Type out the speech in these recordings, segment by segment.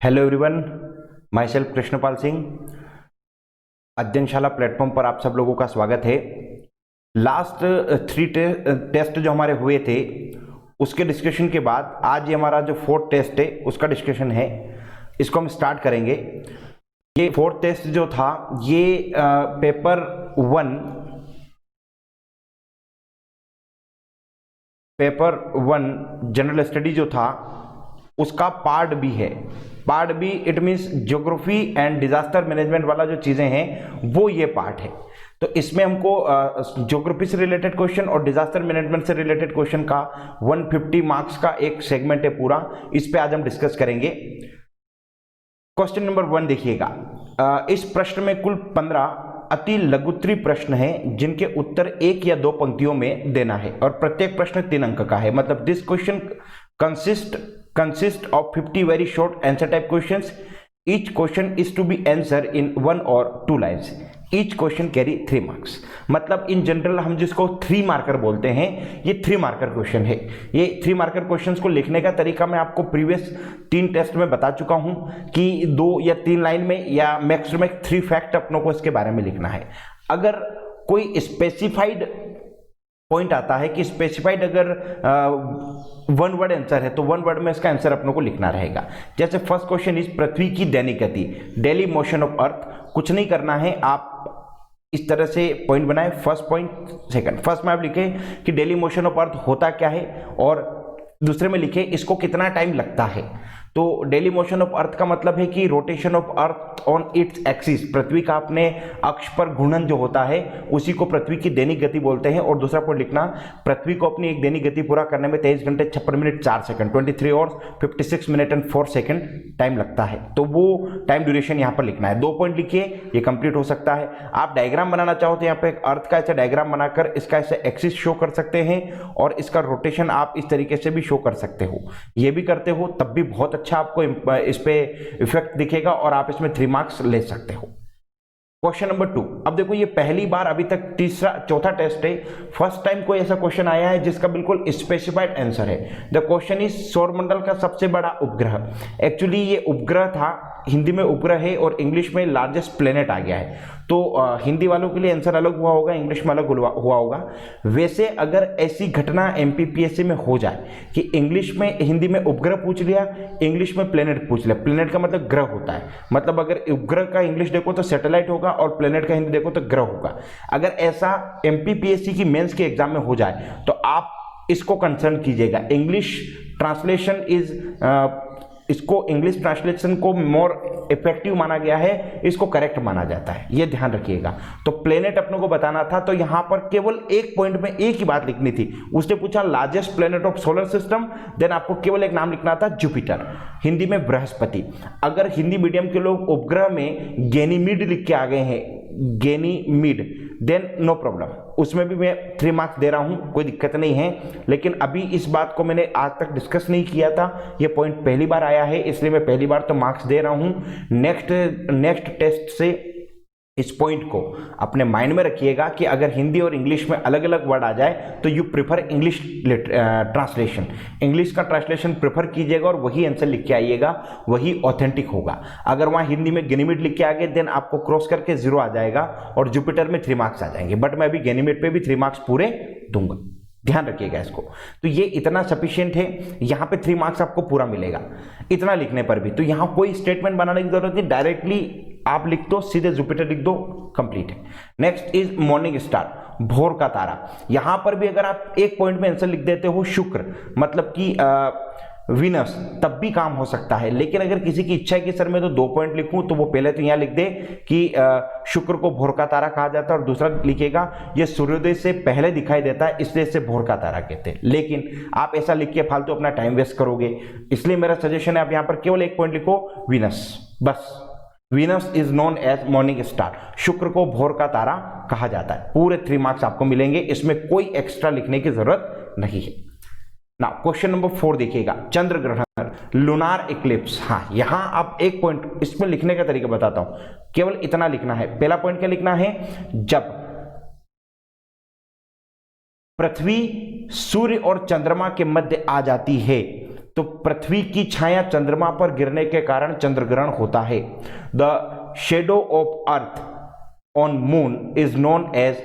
Hello everyone, myself Krishnapal Singh. Adhyayanshala platform पर आप सब लोगों का स्वागत है। लास्ट 3 टेस्ट जो हमारे हुए थे उसके डिस्कशन के बाद आज ये हमारा जो 4th टेस्ट है उसका डिस्कशन है, इसको हम स्टार्ट करेंगे। ये 4th टेस्ट जो था ये पेपर 1 जनरल स्टडी जो था उसका पार्ट बी है। Part B it means geography and disaster management वाला जो चीजें हैं वो ये पार्ट है। तो इसमें हमको ज्योग्राफी से रिलेटेड क्वेश्चन और डिजास्टर मैनेजमेंट से रिलेटेड क्वेश्चन का 150 मार्क्स का एक सेगमेंट है पूरा, इस पे आज हम डिस्कस करेंगे। क्वेश्चन नंबर 1 देखिएगा। इस प्रश्न में कुल 15 अति लघुत्तरीय प्रश्न हैं जिनके उत्तर 1 या 2 पंक्तियों में देना है और प्रत्येक प्रश्न 3 अंक का है। मतलब this question consist of 50 very short answer type questions. Each question is to be answered in 1 or 2 lines. Each question carry 3 marks. मतलब इन जनरल हम जिसको 3 मार्कर बोलते हैं ये 3 मार्कर क्वेश्चन है। ये 3 मार्कर क्वेश्चंस को लिखने का तरीका मैं आपको प्रीवियस 3 टेस्ट में बता चुका हूं कि 2 या 3 लाइन में या मैक्स टू मैक्स 3 फैक्ट अपनों को इसके बारे में लिखना है। अगर कोई स्पेसिफाइड पॉइंट आता है कि स्पेसिफाइड अगर 1 वर्ड आंसर है तो 1 वर्ड में इसका आंसर अपनों को लिखना रहेगा। जैसे फर्स्ट क्वेश्चन इज पृथ्वी की दैनिक गति, डेली मोशन ऑफ अर्थ। कुछ नहीं करना है, आप इस तरह से पॉइंट बनाए। फर्स्ट पॉइंट, सेकंड, फर्स्ट में आप लिखे कि डेली मोशन ऑफ अर्थ होता क्या है और दूसरे में लिखे इसको कितना टाइम लगता है। तो डेली मोशन ऑफ अर्थ का मतलब है कि rotation of earth on its axis, पृथ्वी का अपने अक्ष पर घूर्णन जो होता है उसी को पृथ्वी की दैनिक गति बोलते हैं। और दूसरा पॉइंट लिखना, पृथ्वी को अपनी एक दैनिक गति पूरा करने में 23 घंटे 56 minute 4 second 23 hours 56 minute and 4 second time लगता है। तो वो टाइम ड्यूरेशन यहाँ पर लिखना है। 2 पॉइंट लिखिए, ये कंप्लीट हो सकता है। आप डायग्राम बनाना चाहो तो यहाँ पे अर्थ का ऐसा डायग्राम बनाकर इसका ऐसे एक्सिस शो कर सकते हैं और इसका रोटेशन आप इस तरीके से भी शो कर सकते हो। ये भी करते हो तब भी बहुत अच्छा आपको इस पे इफेक्ट दिखेगा और आप इसमें 3 मार्क्स ले सकते हो। Question number 2। अब देखो ये पहली बार अभी तक चौथा टेस्ट है, फर्स्ट टाइम कोई ऐसा क्वेश्चन आया है जिसका बिल्कुल स्पेसिफाइड आंसर है। द क्वेश्चन इज सौरमंडल का सबसे बड़ा उपग्रह। एक्चुअली ये उपग्रह था, हिंदी में उपग्रह है और इंग्लिश में लार्जेस्ट प्लेनेट आ गया है। तो हिंदी वालों के लिए आंसर अलग हुआ होगा, इंग्लिश में अलग हुआ होगा। वैसे अगर ऐसी घटना एमपीपीएससी में हो जाए कि इंग्लिश में हिंदी में उपग्रह पूछ लिया, इंग्लिश में प्लेनेट पूछ लिया। प्लेनेट का मतलब ग्रह होता है, मतलब अगर उपग्रह का इंग्लिश देखो तो सैटेलाइट होगा और प्लेनेट का हिंदी देखो तो ग्रह होगा। अगर ऐसा एमपीपीएससी की मेंस के एग्जाम में हो जाए तो आप इसको कंसर्न कीजिएगा। इंग्लिश ट्रांसलेशन इसको इंग्लिश ट्रांसलेशन को मोर इफेक्टिव माना गया है, इसको करेक्ट माना जाता है, ये ध्यान रखिएगा। तो प्लेनेट अपने को बताना था तो यहां पर केवल एक पॉइंट में एक ही बात लिखनी थी। उसने पूछा largest planet of solar system, then आपको केवल एक नाम लिखना था जुपिटर, हिंदी में बृहस्पति। अगर हिंदी मीडियम के लोग उपग्रह में गैनीमीड लिख के आ गए हैं, गैनीमीड, देन नो प्रॉब्लम, उसमें भी मैं 3 मार्क्स दे रहा हूं, कोई दिक्कत नहीं है। लेकिन अभी इस बात को मैंने आज तक डिस्कस नहीं किया था, ये पॉइंट पहली बार आया है इसलिए मैं पहली बार तो मार्क्स दे रहा हूं। नेक्स्ट टेस्ट से इस पॉइंट को अपने माइंड में रखिएगा कि अगर हिंदी और इंग्लिश में अलग अलग वर्ड आ जाए तो you prefer English translation, English का ट्रांसलेशन प्रिफर कीजिएगा और वही आंसर लिख के आइएगा, वही ऑथेंटिक होगा। अगर वहां हिंदी में गैनीमीड लिख के आ गए देन आपको क्रॉस करके 0 आ जाएगा और जुपिटर में 3 मार्क्स आ जाएंगे। बट मैं अभी गैनीमीड पे भी 3 मार्क्स पूरे दूंगा, ध्यान रखिएगा इसको। तो ये इतना सफिशिएंट है, यहां पे 3 मार्क्स आपको पूरा मिलेगा इतना लिखने पर भी। तो यहां कोई स्टेटमेंट बनाने की जरूरत नहीं, डायरेक्टली आप लिख दो, सीधे जुपिटर लिख दो, कंप्लीट है। नेक्स्ट इज मॉर्निंग स्टार, भोर का तारा। यहां पर भी अगर आप एक पॉइंट में आंसर लिख देते हो शुक्र, मतलब कि वीनस, तब भी काम हो सकता है। लेकिन अगर किसी की इच्छा है कि सर मैं तो 2 पॉइंट लिखूं तो वो पहले तो यहां लिख दे कि शुक्र को भोर का तारा कहा जाता है और दूसरा लिखेगा ये सूर्योदय से पहले दिखाई देता है इसलिए इसे भोर का तारा कहते हैं। लेकिन आप ऐसा लिख के फालतू अपना टाइम वेस्ट करोगे, इसलिए मेरा सजेशन है आप यहां पर केवल एक पॉइंट लिखो, वीनस, बस। Venus is known as morning star, शुक्र को भोर का तारा कहा जाता है। पूरे 3 मार्क्स आपको मिलेंगे, इसमें कोई एक्स्ट्रा लिखने की जरूरत नहीं है। ना क्वेश्चन नंबर 4 देखिएगा, चंद्र ग्रहण, लूनार इक्लिप्स। हाँ, यहां आप एक पॉइंट इसमें लिखने का तरीका बताता हूं, केवल इतना लिखना है। पहला पॉइंट क्या लिखना है, जब पृथ्वी सूर्य और चंद्रमा के मध्य आ जाती है तो पृथ्वी की छाया चंद्रमा पर गिरने के कारण चंद्रग्रहण होता है। The shadow of earth on moon is known as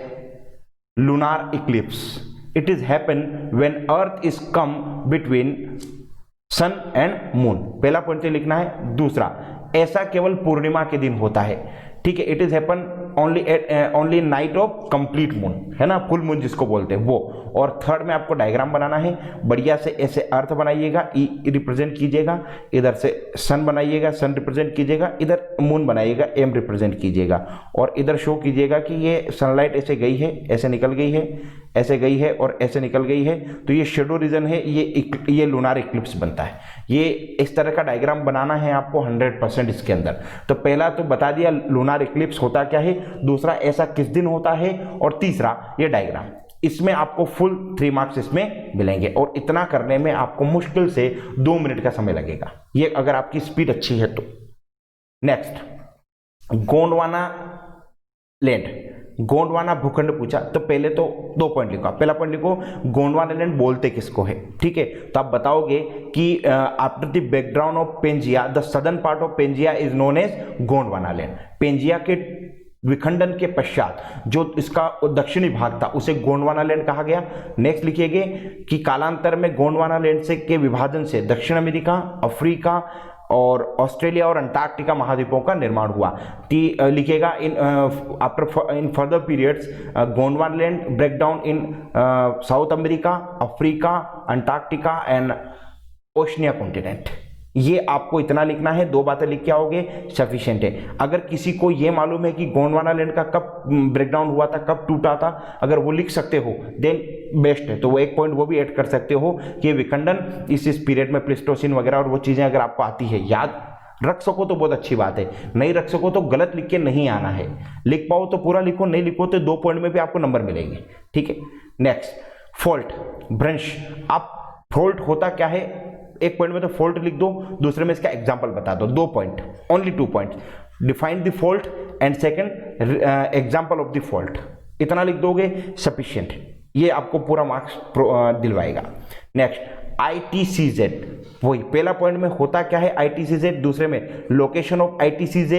lunar eclipse. It is happen when earth is come between sun and moon. पहला पॉइंट लिखना है। दूसरा, ऐसा केवल पूर्णिमा के दिन होता है, ठीक है। It is happen only night of complete moon, है ना, फुल मून जिसको बोलते हैं वो। और थर्ड में आपको डायग्राम बनाना है बढ़िया से, ऐसे अर्थ बनाइएगा, ई रिप्रेजेंट कीजिएगा, इधर से सन बनाइएगा, सन रिप्रेजेंट कीजिएगा, इधर मून बनाइएगा, एम रिप्रेजेंट कीजिएगा, और इधर शो कीजिएगा कि ये सनलाइट ऐसे गई है, ऐसे निकल गई है, ऐसे गई है और ऐसे निकल गई है, तो ये शेडो रीजन है, ये लूनार इक्लिप्स बनता है। ये इस तरह का डायग्राम बनाना है आपको 100% इसके अंदर। तो पहला तो बता दिया लूनार इक्लिप्स होता क्या है, दूसरा ऐसा किस दिन होता है, और तीसरा ये डायग्राम। इसमें आपको फुल 3 मार्क्स इसमें मिलेंगे, और इतना करने में आपको मुश्किल से 2 मिनट का समय लगेगा, ये अगर आपकी स्पीड अच्छी है तो। नेक्स्ट, गोंडवाना लैंड, गोंडवाना भूखंड पूछा, तो पहले तो 2 पॉइंट लिखो। पहला पॉइंट लिखो, गोंडवाना लैंड बोलते किसको है, ठीक है। तो आप बताओगे कि after the background of Pangaea the southern part of Pangaea is known as Gondwana land. Pangaea के विखंडन के पश्चात जो इसका दक्षिणी भाग था उसे गोंडवाना लैंड कहा गया। नेक्स्ट लिखिएगा कि कालांतर में गोंडवाना लैंड से के विभाजन से दक्षिण अमेरिका, अफ्रीका और ऑस्ट्रेलिया और अंटार्कटिका महाद्वीपों का निर्माण हुआ। लिखिएगा in further periods Gondwana land break down in South America, Africa, Antarctica and Oceania continent. ये आपको इतना लिखना है, 2 बातें लिख के आओगे सफिशिएंट है। अगर किसी को ये मालूम है कि गोंडवाना लैंड का कब ब्रेकडाउन हुआ था, कब टूटा था, अगर वो लिख सकते हो देन बेस्ट है, तो वो 1 पॉइंट वो भी ऐड कर सकते हो कि विखंडन इस पीरियड में प्लेस्टोसिन वगैरह और वो चीज़ें अगर आपको आती है, याद रख सको तो बहुत अच्छी बात है, नहीं रख सको तो गलत लिख के नहीं आना है। लिख पाओ तो पूरा लिखो, नहीं लिखो तो 2 पॉइंट में भी आपको नंबर मिलेंगे, ठीक है। नेक्स्ट, फॉल्ट भ्रंश। आप फॉल्ट होता क्या है, 1 पॉइंट में तो फॉल्ट लिख दो, दूसरे में इसका एग्जांपल बता दो। 2 point, only 2 point, define the fault and second example of the fault. इतना लिख दोगे सफिशिएंट, ये आपको पूरा मार्क्स दिलवाएगा। नेक्स्ट, ITCZ, वही पहला पॉइंट में होता क्या है ITCZ, दूसरे में लोकेशन ऑफ ITCZ,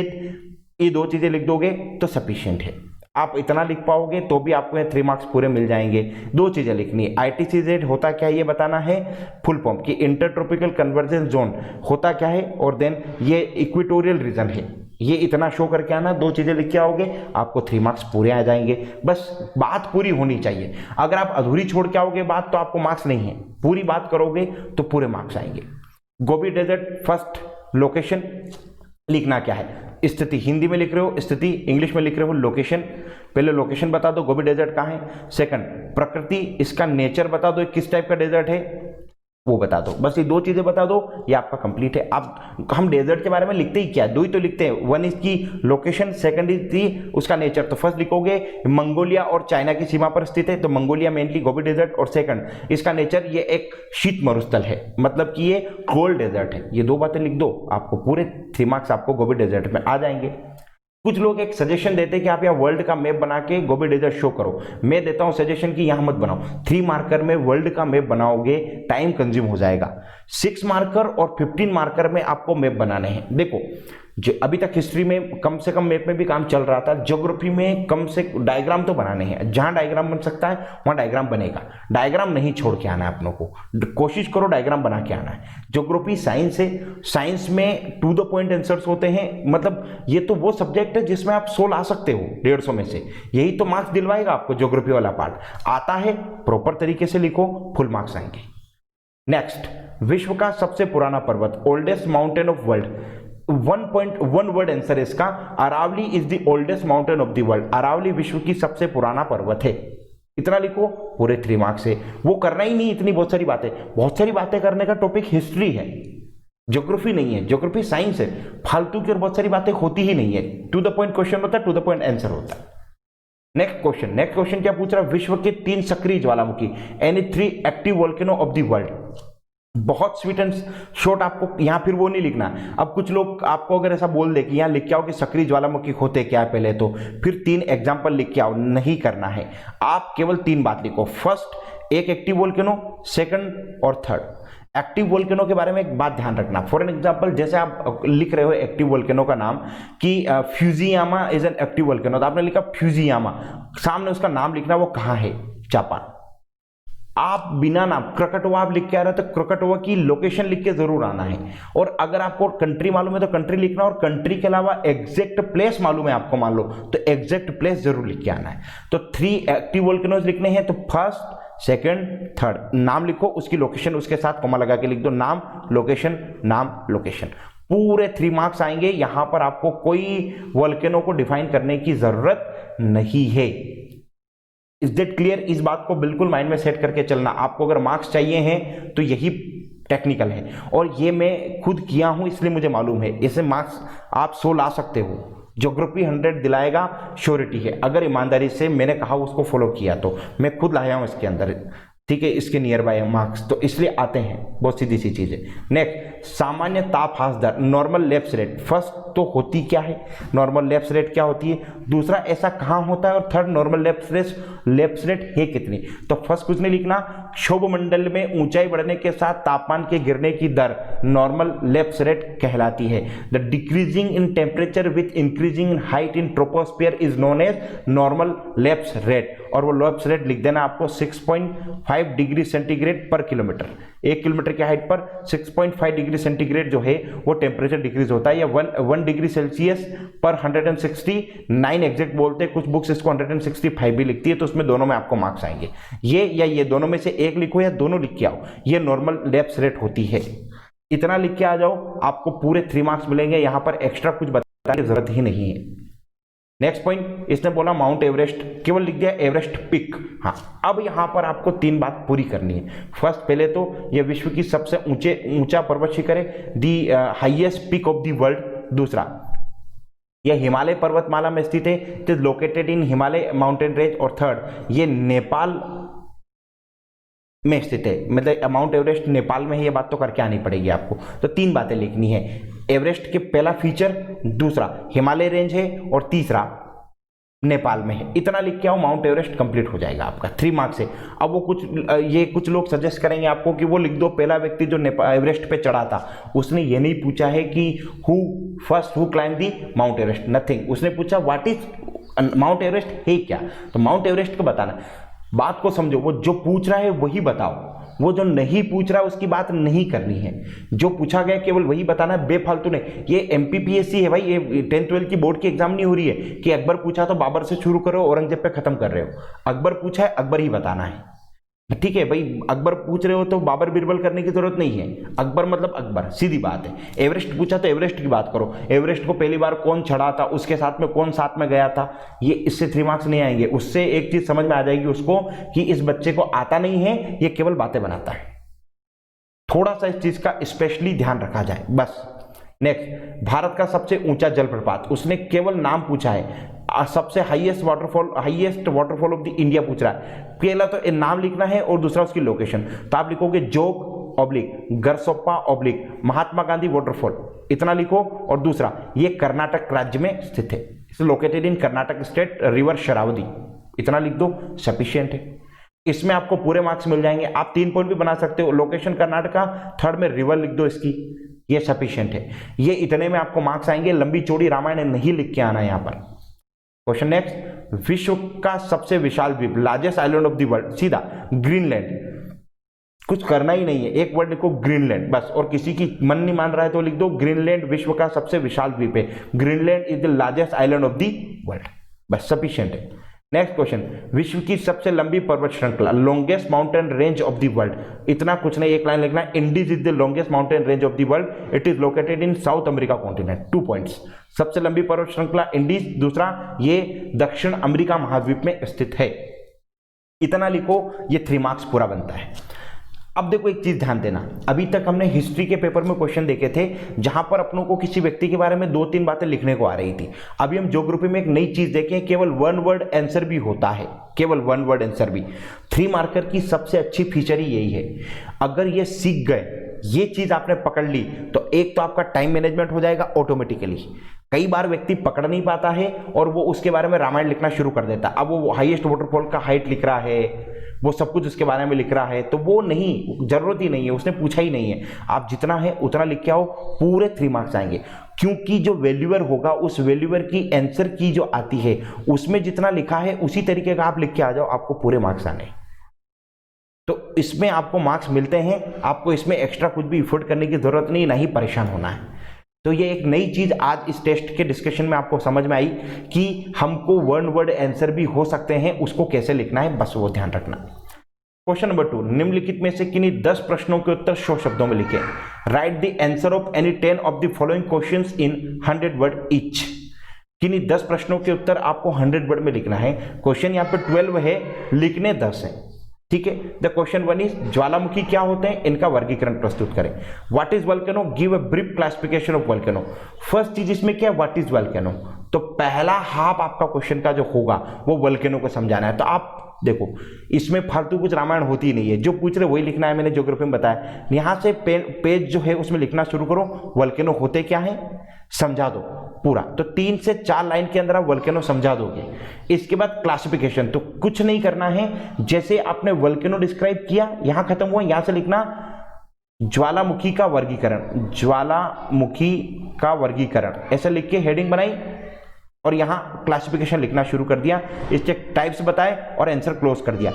ये 2 चीजें लिख दोगे तो सफिशिएंट है। आप इतना लिख पाओगे तो भी आपको 3 मार्क्स पूरे मिल जाएंगे। 2 चीजें लिखनी है, ITCZ होता क्या है ये बताना है, फुल फॉर्म कि इंटर ट्रॉपिकल कन्वर्जेंस जोन होता क्या है, और देन ये इक्वेटोरियल रीजन है, ये इतना शो करके आना। 2 चीजें लिख के आओगे आपको 3 मार्क्स पूरे आ जाएंगे। बस बात पूरी होनी चाहिए, अगर आप अधूरी छोड़ के आओगे बात तो आपको मार्क्स नहीं है, पूरी बात करोगे तो पूरे मार्क्स आएंगे। गोबी डेजर्ट, फर्स्ट लोकेशन लिखना क्या है, स्थिति हिंदी में लिख रहे हो, स्थिति इंग्लिश में लिख रहे हो, लोकेशन। पहले लोकेशन बता दो गोबी डेजर्ट कहाँ है। सेकंड, प्रकृति, इसका नेचर बता दो, किस टाइप का डेजर्ट है वो बता दो। बस ये 2 चीजें बता दो, ये आपका कंप्लीट है। अब हम डेजर्ट के बारे में लिखते ही क्या, 2 ही तो लिखते हैं, 1 इज की लोकेशन, सेकंड इज दी उसका नेचर। तो फर्स्ट लिखोगे मंगोलिया और चाइना की सीमा पर स्थित है, तो मंगोलिया मेनली गोबी डेजर्ट, और सेकंड इसका नेचर ये एक शीत मरुस्थल है, मतलब कि ये कोल्ड डेजर्ट है। ये 2 बातें लिख दो, आपको पूरे 3 मार्क्स आपको गोबी डेजर्ट में आ जाएंगे। कुछ लोग एक सजेशन देते हैं कि आप यहाँ वर्ल्ड का मैप बना के गोबी डेजर्ट शो करो, मैं देता हूँ सजेशन कि यहाँ मत बनाओ। 3 मार्कर में वर्ल्ड का मैप बनाओगे टाइम कंज्यूम हो जाएगा। 6 मार्कर और 15 मार्कर में आपको मैप बनाने हैं। देखो जो अभी तक हिस्ट्री में कम से कम मैप में भी काम चल रहा था, ज्योग्राफी में कम से डायग्राम तो बनाने हैं, जहां डायग्राम बन सकता है वहां डायग्राम बनेगा। डायग्राम नहीं छोड़ के आना है अपनों को, कोशिश करो डायग्राम बना के आना है। ज्योग्राफी साइंस है, साइंस में टू द पॉइंट आंसर्स होते हैं, मतलब ये तो वो सब्जेक्ट है जिसमें आप 100 ला सकते हो 150 में से, यही तो मार्क्स दिलवाएगा आपको। ज्योग्राफी वाला पार्ट आता है, प्रॉपर तरीके से लिखो, फुल मार्क्स आएंगे। नेक्स्ट, विश्व का सबसे पुराना पर्वत, oldest mountain of world. 1.1 word answer है इसका, Aravalli is the oldest mountain of the world. Aravalli विश्व की सबसे पुराना पर्वत है, इतना लिखो, पूरे 3 मार्क्स है। वो करना ही नहीं इतनी बहुत सारी बातें करने का टॉपिक हिस्ट्री है, ज्योग्राफी नहीं है। ज्योग्राफी साइंस है, फालतू की और बहुत सारी बातें होती ही नहीं है। टू द पॉइंट क्वेश्चन होता है, टू द पॉइंट आंसर होता है। नेक्स्ट क्वेश्चन क्या पूछ रहा है, विश्व के 3 सक्रिय ज्वालामुखी, any 3 active volcano of the world. बहुत स्वीट एंड शॉर्ट, आपको यहां फिर वो नहीं लिखना। अब कुछ लोग आपको अगर ऐसा बोल दे कि यहां लिख के आओ कि सक्रिय ज्वालामुखी होते क्या है पहले, तो फिर 3 एग्जाम्पल लिख के आओ, नहीं करना है। आप केवल 3 बात लिखो, फर्स्ट एक एक्टिव वोल्केनो, सेकंड और थर्ड। एक्टिव वोल्केनो के बारे में एक बात ध्यान रखना, फॉर एन एग्जांपल जैसे आप लिख रहे हो एक्टिव वोल्केनो का नाम कि Fujiyama is an active volcano, तो आपने लिखा फ्यूजियामा, सामने उसका नाम लिखना वो कहाँ है, जापान। आप बिना नाम क्रकटोवा आप लिख के आ रहे हो तो क्रकटोवा की लोकेशन लिख के जरूर आना है, और अगर आपको कंट्री मालूम है तो कंट्री लिखना, और कंट्री के अलावा एग्जैक्ट प्लेस मालूम है आपको मान लो तो एग्जैक्ट प्लेस जरूर लिख के आना है। तो 3 एक्टिव वोल्केनोज लिखने हैं, तो फर्स्ट सेकंड थर्ड नाम लिखो, उसकी लोकेशन उसके साथ कॉमा लगा के लिख दो, नाम लोकेशन नाम लोकेशन, पूरे 3 मार्क्स आएंगे। यहां पर आपको कोई वोल्केनो को डिफाइन करने की जरूरत नहीं है। Is that clear? इस बात को बिल्कुल माइंड में सेट करके चलना। आपको अगर मार्क्स चाहिए हैं तो यही टेक्निकल है, और ये मैं खुद किया हूं इसलिए मुझे मालूम है। इससे मार्क्स आप 100 ला सकते हो, ज्योग्राफी 100 दिलाएगा, श्योरिटी है, अगर ईमानदारी से मैंने कहा उसको फॉलो किया तो। मैं खुद लाया हूं इसके अंदर, ठीक है, इसके नियर बाय मार्क्स, तो इसलिए आते हैं, बहुत सीधी सी चीज है। नेक्स्ट, सामान्य ताप ह्रास दर, नॉर्मल लैप्स रेट। फर्स्ट तो होती क्या है, नॉर्मल लैप्स रेट क्या होती है, दूसरा ऐसा कहां होता है, और थर्ड नॉर्मल लैप्स रेट है कितनी। तो फर्स्ट कुछ नहीं लिखना, क्षोभ मंडल में ऊंचाई बढ़ने के साथ तापमान के गिरने की दर नॉर्मल लैप्स रेट कहलाती है। The decreasing in temperature with increasing in height in troposphere is known as normal lapse rate, और वो लैप्स रेट लिख देना आपको 6.5 degree centigrade per kilometre. 1 kilometre की हाइट पर 6.5 डिग्री सेंटीग्रेड जो है वो टेम्परेचर डिक्रीज होता है, या 1 डिग्री सेल्सियस पर 169 एग्जैक्ट बोलते हैं, कुछ बुक्स इसको 165 भी लिखती है, तो उसमें दोनों में आपको मार्क्स आएंगे। ये या ये दोनों में से एक लिखो या दोनों लिख के आओ, ये नॉर्मल लैप्स रेट होती है। इतना लिख के आ जाओ, आपको पूरे 3 मार्क्स मिलेंगे, यहां पर एक्स्ट्रा कुछ बताने की जरूरत ही नहीं है। नेक्स्ट पॉइंट, इसने बोला माउंट एवरेस्ट, केवल लिख दिया एवरेस्ट पिक। हाँ, अब यहां पर आपको 3 बात पूरी करनी है। फर्स्ट, पहले तो यह विश्व की सबसे ऊंचा पर्वत शिखर है, the highest peak of the world. दूसरा, यह हिमालय पर्वतमाला में स्थित है, it is located in Himalaya mountain range. और थर्ड, ये नेपाल में स्थित है, मतलब माउंट एवरेस्ट नेपाल में है, ये बात तो करके आनी पड़ेगी आपको। तो 3 बातें लिखनी है, एवरेस्ट के पहला फीचर, दूसरा हिमालय रेंज है, और तीसरा नेपाल में है। इतना लिख के आओ, माउंट एवरेस्ट कंप्लीट हो जाएगा आपका, 3 मार्क्स है। अब वो कुछ लोग सजेस्ट करेंगे आपको कि वो लिख दो पहला व्यक्ति जो एवरेस्ट पे चढ़ा था, उसने ये नहीं पूछा है कि who climb the mount Everest, nothing. उसने पूछा व्हाट इज माउंट एवरेस्ट है क्या, तो माउंट एवरेस्ट को बताना। बात को समझो, वो जो पूछ रहा है वही बताओ, वो जो नहीं पूछ रहा है उसकी बात नहीं करनी है, जो पूछा गया केवल वही बताना है, बेफालतू नहीं। ये एमपीपीएससी है भाई, ये 10th 12th की बोर्ड की एग्जाम नहीं हो रही है कि अकबर पूछा तो बाबर से शुरू करो, औरंगजेब पे खत्म कर रहे हो। अकबर पूछा है, अकबर ही बताना है, ठीक है भाई। अकबर पूछ रहे हो तो बाबर बिरबल करने की जरूरत नहीं है, अकबर मतलब अकबर, सीधी बात है। एवरेस्ट पूछा तो एवरेस्ट की बात करो, एवरेस्ट को पहली बार कौन चढ़ा था, उसके साथ में कौन साथ में गया था, ये इससे 3 मार्क्स नहीं आएंगे। उससे एक चीज समझ में आ जाएगी उसको कि इस बच्चे को आता नहीं है, ये केवल बातें बनाता है। थोड़ा सा इस चीज का स्पेशली ध्यान रखा जाए बस। नेक्स्ट, भारत का सबसे ऊंचा जलप्रपात, उसने केवल नाम पूछा है। सबसे highest waterfall of the India पूछ रहा है, पहला तो नाम लिखना है और दूसरा उसकी लोकेशन। तो आप लिखोगे जोग oblique Gersoppa oblique Mahatma Gandhi waterfall, इतना लिखो। और दूसरा, ये कर्नाटक राज्य में स्थित है, it's located in Karnataka state, river Sharavati, इतना लिख दो, सफिशिएंट है। इसमें आपको पूरे मार्क्स मिल जाएंगे। आप 3 पॉइंट भी बना सकते हो, लोकेशन कर्नाटका, थर्ड में रिवर लिख दो इसकी, ये सफिशिएंट है। ये इतने में आपको मार्क्स आएंगे, लंबी चौड़ी रामायण नहीं लिख के आना है यहां पर। क्वेश्चन नेक्स्ट, विश्व का सबसे विशाल द्वीप, largest island of the world, सीधा ग्रीनलैंड, कुछ करना ही नहीं है, एक वर्ड लिखो ग्रीनलैंड बस। और किसी की मन नहीं मान रहा है तो लिख दो ग्रीनलैंड विश्व का सबसे विशाल द्वीप है, Greenland is the largest island of the world, बस सफिशिएंट है। नेक्स्ट क्वेश्चन, विश्व की सबसे लंबी पर्वत श्रृंखला, longest mountain range of the world, इतना कुछ नहीं, एक लाइन लिखना, Indies is the longest mountain range of the world, it is located in South America continent. 2 points, सबसे लंबी पर्वत श्रृंखला इंडीज, दूसरा ये दक्षिण अमेरिका महाद्वीप में स्थित है, इतना लिखो, ये 3 मार्क्स पूरा बनता है। अब देखो एक चीज ध्यान देना, अभी तक हमने हिस्ट्री के पेपर में क्वेश्चन देखे थे जहां पर अपनों को किसी व्यक्ति के बारे में 2-3 बातें लिखने को आ रही थी। अभी हम ज्योग्राफी में एक नई चीज देखें, केवल 1 वर्ड आंसर भी होता है, केवल 1 वर्ड आंसर भी। 3 मार्कर की सबसे अच्छी फीचर ही यही है, अगर ये सीख गए, ये चीज आपने पकड़ ली, तो एक तो आपका टाइम मैनेजमेंट हो जाएगा ऑटोमेटिकली। कई बार व्यक्ति पकड़ नहीं पाता है और वो उसके बारे में रामायण लिखना शुरू कर देता है। अब वो हाईएस्ट वाटरफॉल का हाइट लिख रहा है, वो सब कुछ उसके बारे में लिख रहा है, तो वो नहीं, जरूरत ही नहीं है, उसने पूछा ही नहीं है। आप जितना है उतना लिख के आओ, पूरे 3 मार्क्स आएंगे, क्योंकि जो वैल्यूअर होगा उस वैल्यूअर की आंसर की जो आती है उसमें जितना लिखा है उसी तरीके का आप लिख के आ जाओ, आपको पूरे मार्क्स आने। तो इसमें आपको मार्क्स मिलते हैं, आपको इसमें एक्स्ट्रा कुछ भी एफर्ट करने की जरूरत नहीं, ना ही परेशान होना है। तो ये एक नई चीज आज इस टेस्ट के डिस्कशन में आपको समझ में आई कि हमको वन वर्ड आंसर भी हो सकते हैं, उसको कैसे लिखना है, बस वो ध्यान रखना। क्वेश्चन नंबर 2, निम्नलिखित में से किन्हीं 10 प्रश्नों के उत्तर 100 शब्दों में लिखें। Right the answer of any 10 of the following questions in 100 word each. किन्हीं 10 प्रश्नों के उत्तर आपको 100 वर्ड में लिखना है। क्वेश्चन यहाँ पे 12 है, लिखने 10 है, ठीक है। द क्वेश्चन 1 इज ज्वालामुखी क्या होते हैं, इनका वर्गीकरण प्रस्तुत करें। What is volcano, give a brief classification of volcano. First चीज इसमें क्या है, व्हाट इज वोल्केनो, तो पहला हाफ आपका क्वेश्चन का जो होगा वो वोल्केनो को समझाना है। तो आप देखो इसमें फालतू कुछ रामायण होती नहीं है, जो पूछ रहे वही लिखना है, मैंने ज्योग्राफी में बताया। यहां से पेज जो है उसमें लिखना शुरू करो, वोल्केनो होते क्या है समझा दो पूरा। तो 3 से 4 लाइन के अंदर आप वोल्केनो समझा दोगे। इसके बाद क्लासिफिकेशन, तो कुछ नहीं करना है, जैसे आपने वोल्केनो डिस्क्राइब किया यहां खत्म हुआ, यहां से लिखना ज्वालामुखी का वर्गीकरण, ज्वालामुखी का वर्गीकरण, ऐसे लिख के हेडिंग बनाई और यहां क्लासिफिकेशन लिखना शुरू कर दिया, इसके टाइप्स बताए और आंसर क्लोज कर दिया।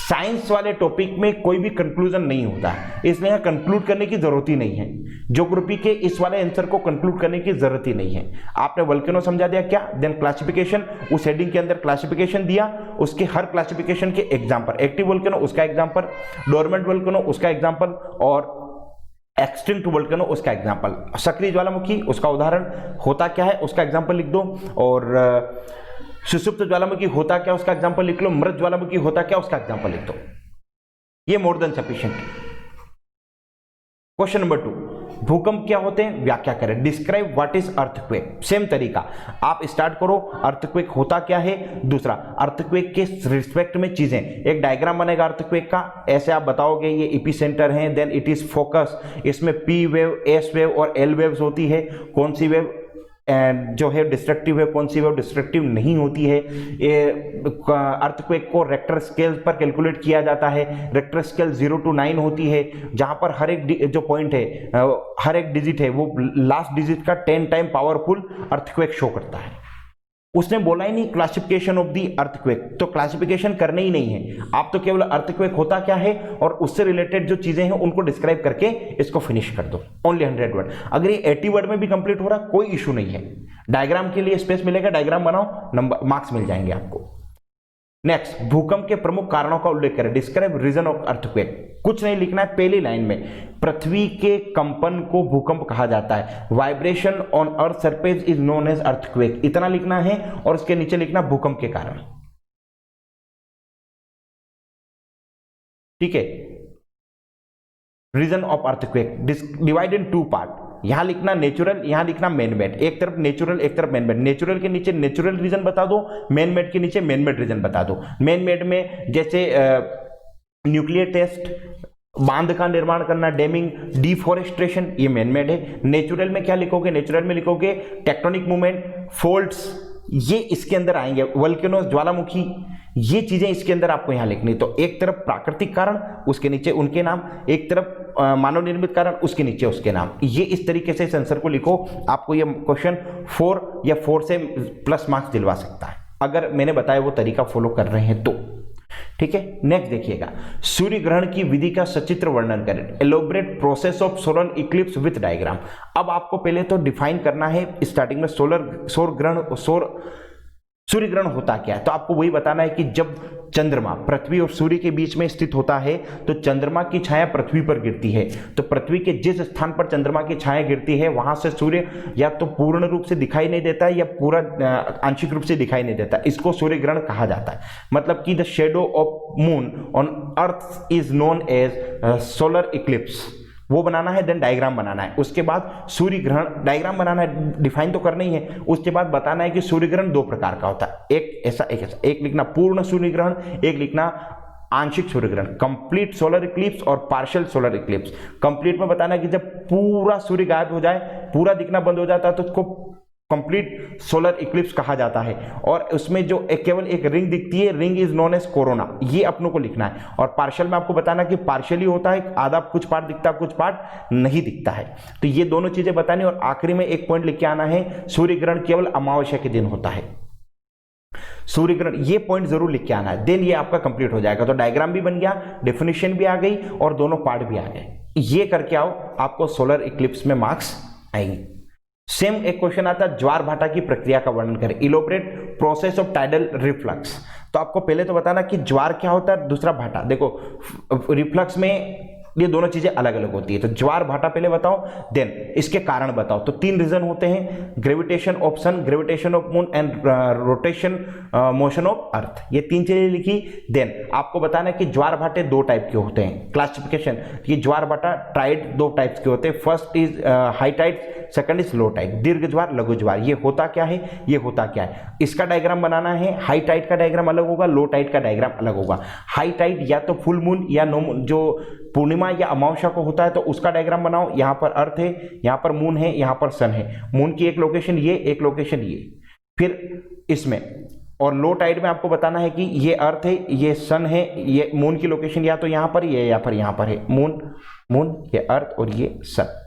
साइंस वाले टॉपिक में कोई भी कंक्लूजन नहीं होता है, इसलिए कंक्लूड करने की जरूरत ही नहीं है। ज्योग्राफी के इस वाले आंसर को कंक्लूड करने की जरूरत ही नहीं है। आपने वोल्केनो समझा दिया क्या, देन क्लासिफिकेशन, उस हेडिंग के अंदर क्लासिफिकेशन दिया, उसके हर क्लासिफिकेशन के एग्जांपल, एक्टिव वोल्केनो उसका एग्जांपल, डोरमेंट वोल्केनो उसका एग्जांपल और एक्सटिंक्ट वोल्केनो उसका एग्जांपल, सक्रिय ज्वालामुखी उसका उदाहरण, होता क्या है उसका एग्जांपल लिख दो, और सुषुप्त ज्वालामुखी होता क्या उसका एग्जांपल लिख लो, मृत ज्वालामुखी होता क्या उसका एग्जांपल लिख दो। ये more than sufficient. Question number 2, भूकंप क्या होते हैं व्याख्या करें। Describe what is earthquake. Same तरीका आप स्टार्ट करो, अर्थक्वेक होता क्या है, दूसरा अर्थक्वेक के रिस्पेक्ट में चीजें, एक डायग्राम बनेगा अर्थक्वेक का, ऐसे आप बताओगे ये एपिसेंटर है, देन इट इज फोकस, इसमें पी वेव, एस वेव और एल वेव्स होती है, कौन सी वेव जो है डिस्ट्रक्टिव है, कौन सी वेव डिस्ट्रक्टिव नहीं होती है। अर्थक्वेक को रेक्टर स्केल पर कैलकुलेट किया जाता है, रेक्टर स्केल 0 to 9 होती है, जहां पर हर एक जो पॉइंट है, हर एक डिजिट है वो लास्ट डिजिट का 10 टाइम पावरफुल अर्थक्वेक शो करता है। उसने बोला ही नहीं क्लासिफिकेशन ऑफ दी अर्थक्वेक, तो क्लासिफिकेशन करने ही नहीं है, आप तो केवल अर्थक्वेक होता क्या है और उससे रिलेटेड जो चीजें हैं उनको डिस्क्राइब करके इसको फिनिश कर दो। Only 100 word. अगर ये 80 वर्ड में भी कंप्लीट हो रहा कोई इशू नहीं है, डायग्राम के लिए स्पेस मिलेगा, डायग्राम बनाओ, नंबर मार्क्स मिल जाएंगे आपको। नेक्स्ट, भूकंप के प्रमुख कारणों का उल्लेख करें। Describe reason of earthquake. कुछ नहीं लिखना है, पहली लाइन में पृथ्वी के कंपन को भूकंप कहा जाता है। Vibration on earth surface is known as earthquake, इतना लिखना है और उसके नीचे लिखना भूकंप के कारण, ठीक है। Reason of earthquake divide in 2 part, यहां लिखना नेचुरल, यहां लिखना मैन मेड, एक तरफ नेचुरल एक तरफ मैन मेड। नेचुरल के नीचे नेचुरल रीजन बता दो, मैन मेड के नीचे मैन मेड रीजन बता दो। मैन मेड में जैसे न्यूक्लियर टेस्ट, बांध का निर्माण करना, डैमिंग, डिफॉरेस्टेशन, ये मैन मेड है। नेचुरल में क्या लिखोगे, नेचुरल में लिखोगे टेक्टोनिक मूवमेंट, फोल्ड्स, ये इसके अंदर आएंगे, वोल्केनोस, ज्वालामुखी, ये चीजें इसके अंदर आपको यहां लिखनी। तो एक तरफ प्राकृतिक कारण, उसके नीचे उनके नाम, एक तरफ मानव निर्मित कारण, उसके नीचे उसके नाम। ये इस तरीके से इस आंसर को लिखो, आपको ये क्वेश्चन 4 या 4 से प्लस मार्क्स दिलवा सकता है, अगर मैंने बताया वो तरीका फॉलो कर रहे हैं तो, ठीक है। नेक्स्ट देखिएगा, सूर्य ग्रहण की विधि का सचित्र वर्णन करें। Elaborate process of solar Eclipse with diagram. अब आपको पहले तो डिफाइन करना है स्टार्टिंग में सूर्य ग्रहण होता क्या है, तो आपको वही बताना है कि जब चंद्रमा पृथ्वी और सूर्य के बीच में स्थित होता है तो चंद्रमा की छाया पृथ्वी पर गिरती है, तो पृथ्वी के जिस स्थान पर चंद्रमा की छाया गिरती है वहां से सूर्य या तो पूर्ण रूप से दिखाई नहीं देता है या पूरा आंशिक रूप से दिखाई नहीं देता, इसको सूर्य ग्रहण कहा जाता है। मतलब कि the shadow of moon on earth is known as solar eclipse, वो बनाना है, देन डायग्राम बनाना है। उसके बाद सूर्य ग्रहण, डायग्राम बनाना है, डिफाइन तो करना ही है। उसके बाद बताना है कि सूर्य ग्रहण 2 प्रकार का होता है, एक ऐसा एक ऐसा, एक लिखना पूर्ण सूर्य ग्रहण, एक लिखना आंशिक सूर्य ग्रहण, कंप्लीट सोलर इक्लिप्स और पार्शियल सोलर इक्लिप्स। कंप्लीट में बताना है कि जब पूरा सूर्य गायब हो जाए, पूरा दिखना बंद हो जाता है तो उसको कंप्लीट सोलर इक्लिप्स कहा जाता है। और उसमें जो केवल एक रिंग दिखती है, ring is known as corona, ये अपनों को लिखना है। और पार्शियल में आपको बताना कि पार्शियली होता है, आधा कुछ पार्ट दिखता है, कुछ पार्ट नहीं दिखता है। तो ये दोनों चीजें बतानी। और आखिरी में एक पॉइंट लिख के आना है, सूर्य ग्रहण केवल अमावस्या के दिन होता है। सूर्य ग्रहण, ये पॉइंट जरूर लिख के आना है, देन ये आपका कंप्लीट हो जाएगा। तो डायग्राम भी बन गया, डेफिनेशन भी आ गई और दोनों पार्ट भी आ गए। ये करके आओ, आपको सोलर इक्लिप्स में मार्क्स आएंगे। सेम एक क्वेश्चन आता है, ज्वार भाटा की प्रक्रिया का वर्णन करें, elaborate process of tidal reflux. तो आपको पहले तो बताना कि ज्वार क्या होता है, दूसरा भाटा। देखो रिफ्लक्स में ये दोनों चीजें अलग अलग होती है। तो ज्वार भाटा पहले बताओ, देन इसके कारण बताओ। तो 3 रीजन होते हैं, gravitation of sun, gravitation of moon and rotation motion of earth. ये 3 चीजें लिखी। देन आपको बताना है कि ज्वार भाटे 2 टाइप के होते हैं। क्लासिफिकेशन, ये ज्वार भाटा टाइड 2 टाइप्स के होते हैं। First is high tide, second is low tide. दीर्घ ज्वार, लघु ज्वार। ये होता क्या है, ये होता क्या है, इसका डायग्राम बनाना है। हाई टाइड का डायग्राम अलग होगा, लो टाइड का डायग्राम अलग होगा। हाई टाइड या तो फुल मून या नो मून, जो पूर्णिमा या अमावस्या को होता है, तो उसका डायग्राम बनाओ। यहां पर अर्थ है, यहां पर मून है, यहां पर सन है। मून की एक लोकेशन ये, एक लोकेशन ये, फिर इसमें। और लो टाइड में आपको बताना है कि ये अर्थ है, ये सन है, ये मून की लोकेशन या तो यहां पर, ये या पर यहां पर है। मून, ये अर्थ और ये सन।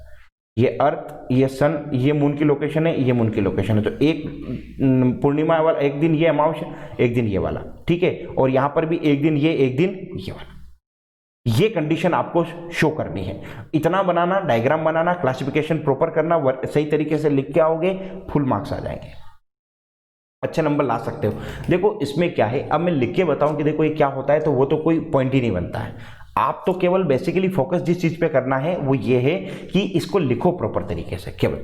ये अर्थ, ये सन, ये मून की लोकेशन है, ये मून की लोकेशन है। तो एक पूर्णिमा वाला एक दिन, ये अमावस्या एक दिन, ये वाला, ठीक है। और यहां पर भी एक दिन ये, एक दिन ये वाला। ये कंडीशन आपको शो करनी है। इतना बनाना, डायग्राम बनाना, क्लासिफिकेशन प्रॉपर करना, सही तरीके से लिख के आओगे, फुल मार्क्स आ जाएंगे, अच्छे नंबर ला सकते हो। देखो इसमें क्या है, अब मैं लिख के बताऊं कि देखो ये क्या होता है, तो वो तो कोई पॉइंट ही नहीं बनता है। आप तो केवल बेसिकली फोकस जिस चीज पे करना है वो ये है कि इसको लिखो प्रॉपर तरीके से। केवल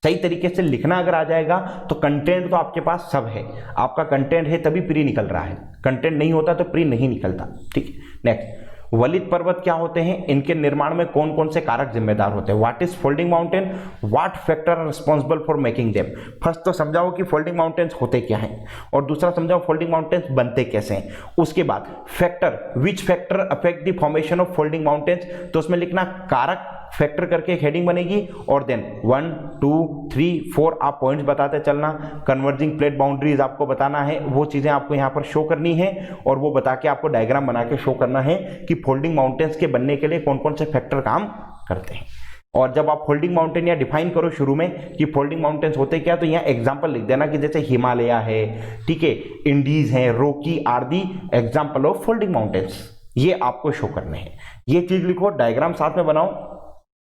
सही तरीके से लिखना अगर आ जाएगा तो कंटेंट तो आपके पास सब है। आपका कंटेंट है तभी प्री निकल रहा है, कंटेंट नहीं होता तो प्री नहीं निकलता, ठीक है। नेक्स्ट, वलित पर्वत क्या होते हैं, इनके निर्माण में कौन कौन से कारक जिम्मेदार होते हैं। What is folding mountain, what factor are responsible for making them. First तो समझाओ कि फोल्डिंग माउंटेन्स होते क्या हैं, और दूसरा समझाओ फोल्डिंग माउंटेन्स बनते कैसे हैं। उसके बाद factor, which factor affect the formation of folding mountains, तो उसमें लिखना कारक फैक्टर करके एक हेडिंग बनेगी। और देन 1 2 3 4 आप पॉइंट्स बताते चलना। कन्वर्जिंग प्लेट बाउंड्रीज आपको बताना है, वो चीजें आपको यहाँ पर शो करनी है, और वो बता के आपको डायग्राम बना के शो करना है कि फोल्डिंग माउंटेन्स के बनने के लिए कौन कौन से फैक्टर काम करते हैं। और जब आप फोल्डिंग माउंटेन या डिफाइन करो शुरू में कि फोल्डिंग माउंटेन्स होते क्या, तो यहाँ एग्जांपल लिख देना कि जैसे हिमालय है, ठीक है, इंडीज है, Rocky are the example of folding mountains. ये आपको शो करने हैं, ये चीज लिखो, डायग्राम साथ में बनाओ,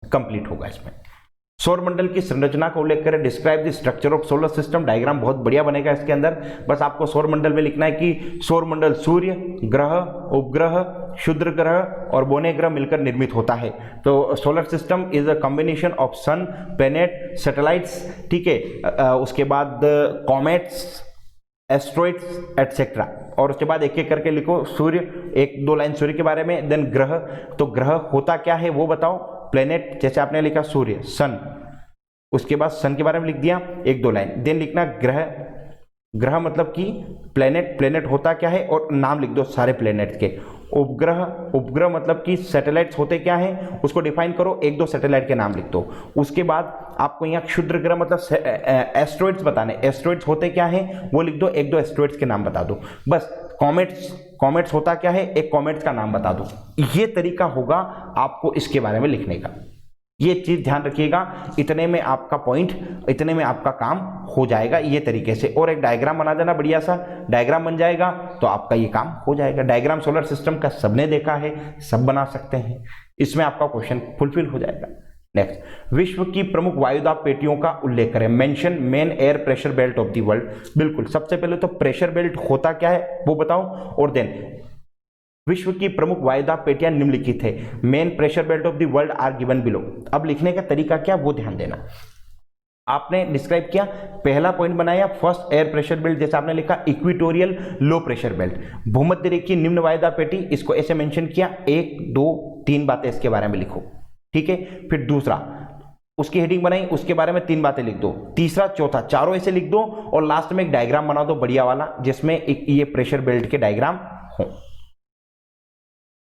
कंप्लीट होगा इसमें। सौर मंडल की संरचना का उल्लेख करें, describe the structure of solar system. Diagram बहुत बढ़िया बनेगा इसके अंदर। बस आपको सौर मंडल में लिखना है कि सौर मंडल सूर्य, ग्रह, उपग्रह, क्षुद्र ग्रह और बोने ग्रह मिलकर निर्मित होता है। तो solar system is a combination of sun, planet, satellites, ठीक है। उसके बाद कॉमेट्स, एस्ट्रॉइड्स एटसेट्रा। और उसके बाद एक एक करके लिखो, सूर्य, 1-2 लाइन सूर्य के बारे में। देन ग्रह, तो ग्रह होता क्या है वो बताओ। प्लेनेट, जैसे आपने लिखा सूर्य, सन, उसके बाद सन के बारे में लिख दिया 1-2 लाइन। देन लिखना ग्रह, ग्रह मतलब कि प्लेनेट, प्लेनेट होता क्या है और नाम लिख दो सारे प्लेनेट्स के। उपग्रह, उपग्रह मतलब कि सैटेलाइट्स होते क्या हैं उसको डिफाइन करो, 1-2 सैटेलाइट के नाम लिख दो। उसके बाद आपको यहाँ क्षुद्र ग्रह मतलब एस्ट्रॉइड्स बताने, एस्ट्रॉइड्स होते क्या हैं वो लिख दो, 1-2 एस्ट्रॉइड्स के नाम बता दो बस। कॉमेट्स, कॉमेट्स होता क्या है, एक कॉमेट्स का नाम बता दो। ये तरीका होगा आपको इसके बारे में लिखने का, ये चीज ध्यान रखिएगा। इतने में आपका पॉइंट, इतने में आपका काम हो जाएगा ये तरीके से। और एक डायग्राम बना देना, बढ़िया सा डायग्राम बन जाएगा तो आपका ये काम हो जाएगा। डायग्राम सोलर सिस्टम का सबने देखा है, सब बना सकते हैं, इसमें आपका क्वेश्चन फुलफिल हो जाएगा। नेक्स्ट, विश्व की प्रमुख वायुदाब पेटियों का उल्लेख करें। Mention main air pressure belt of the world. बिल्कुल, सबसे पहले तो प्रेशर बेल्ट होता क्या है वो बताओ, और देन विश्व की प्रमुख वायुदाब पेटियां निम्नलिखित है। Main pressure belt of the world are given below. अब लिखने का तरीका क्या वो ध्यान देना। आपने डिस्क्राइब किया, पहला पॉइंट बनाया फर्स्ट एयर प्रेशर बेल्ट, जैसे आपने लिखा इक्वेटोरियल लो प्रेशर बेल्ट। भूमध्य रेखीय निम्न वायुदाब पेटी, इसको ऐसे मेंशन किया, 1 2 3 बातें इसके बारे में लिखो, ठीक है। फिर दूसरा उसकी हेडिंग बनाई, उसके बारे में 3 बातें लिख दो। तीसरा, चौथा, चारों ऐसे लिख दो और लास्ट में एक डायग्राम बना दो बढ़िया वाला, जिसमें एक ये प्रेशर बेल्ट के डायग्राम हो।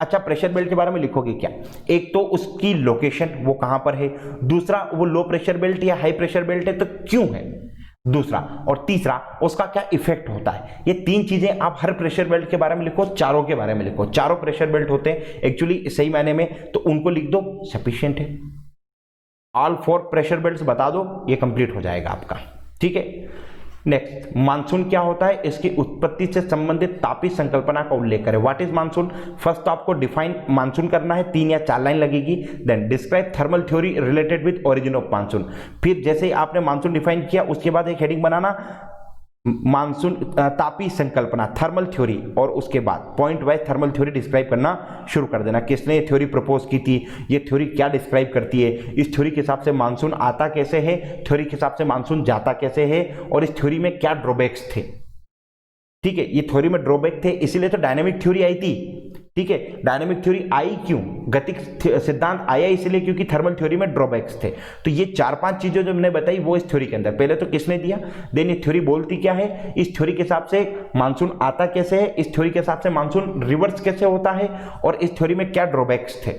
अच्छा, प्रेशर बेल्ट के बारे में लिखोगे क्या, एक तो उसकी लोकेशन वो कहां पर है, दूसरा वो लो प्रेशर बेल्ट या हाई प्रेशर बेल्ट है तो क्यों है, दूसरा, और तीसरा उसका क्या इफेक्ट होता है। ये तीन चीजें आप हर प्रेशर बेल्ट के बारे में लिखो, चारों के बारे में लिखो। चारों प्रेशर बेल्ट होते हैं एक्चुअली सही मायने में, तो उनको लिख दो, सफिशिएंट है। ऑल 4 प्रेशर बेल्ट्स बता दो, ये कंप्लीट हो जाएगा आपका, ठीक है। नेक्स्ट, मानसून क्या होता है, इसकी उत्पत्ति से संबंधित तापी संकल्पना का उल्लेख करें। What is monsoon. फर्स्ट तो आपको डिफाइन मानसून करना है, 3 या 4 लाइन लगेगी। Then describe thermal theory related with origin of monsoon. फिर जैसे ही आपने मानसून डिफाइन किया उसके बाद एक हेडिंग बनाना, मानसून तापी संकल्पना, थर्मल थ्योरी, और उसके बाद point wise thermal theory describe करना शुरू कर देना। किसने ये थ्योरी प्रपोज की थी, ये थ्योरी क्या डिस्क्राइब करती है, इस थ्योरी के हिसाब से मानसून आता कैसे है, थ्योरी के हिसाब से मानसून जाता कैसे है, और इस थ्योरी में क्या ड्रॉबैक्स थे। ठीक है, ये थ्योरी में ड्रॉबैक थे, इसीलिए तो डायनेमिक थ्योरी आई थी। ठीक है, डायनेमिक थ्योरी आई क्यों, गतिक सिद्धांत आया इसलिए क्योंकि थर्मल थ्योरी में ड्रॉबैक्स थे। तो ये 4-5 चीजें जो मैंने बताई वो इस थ्योरी के अंदर, पहले तो किसने दिया, देन ये थ्योरी बोलती क्या है, इस थ्योरी के हिसाब से मानसून आता कैसे है, इस थ्योरी के हिसाब से मानसून रिवर्स कैसे होता है, और इस थ्योरी में क्या ड्रॉबैक्स थे।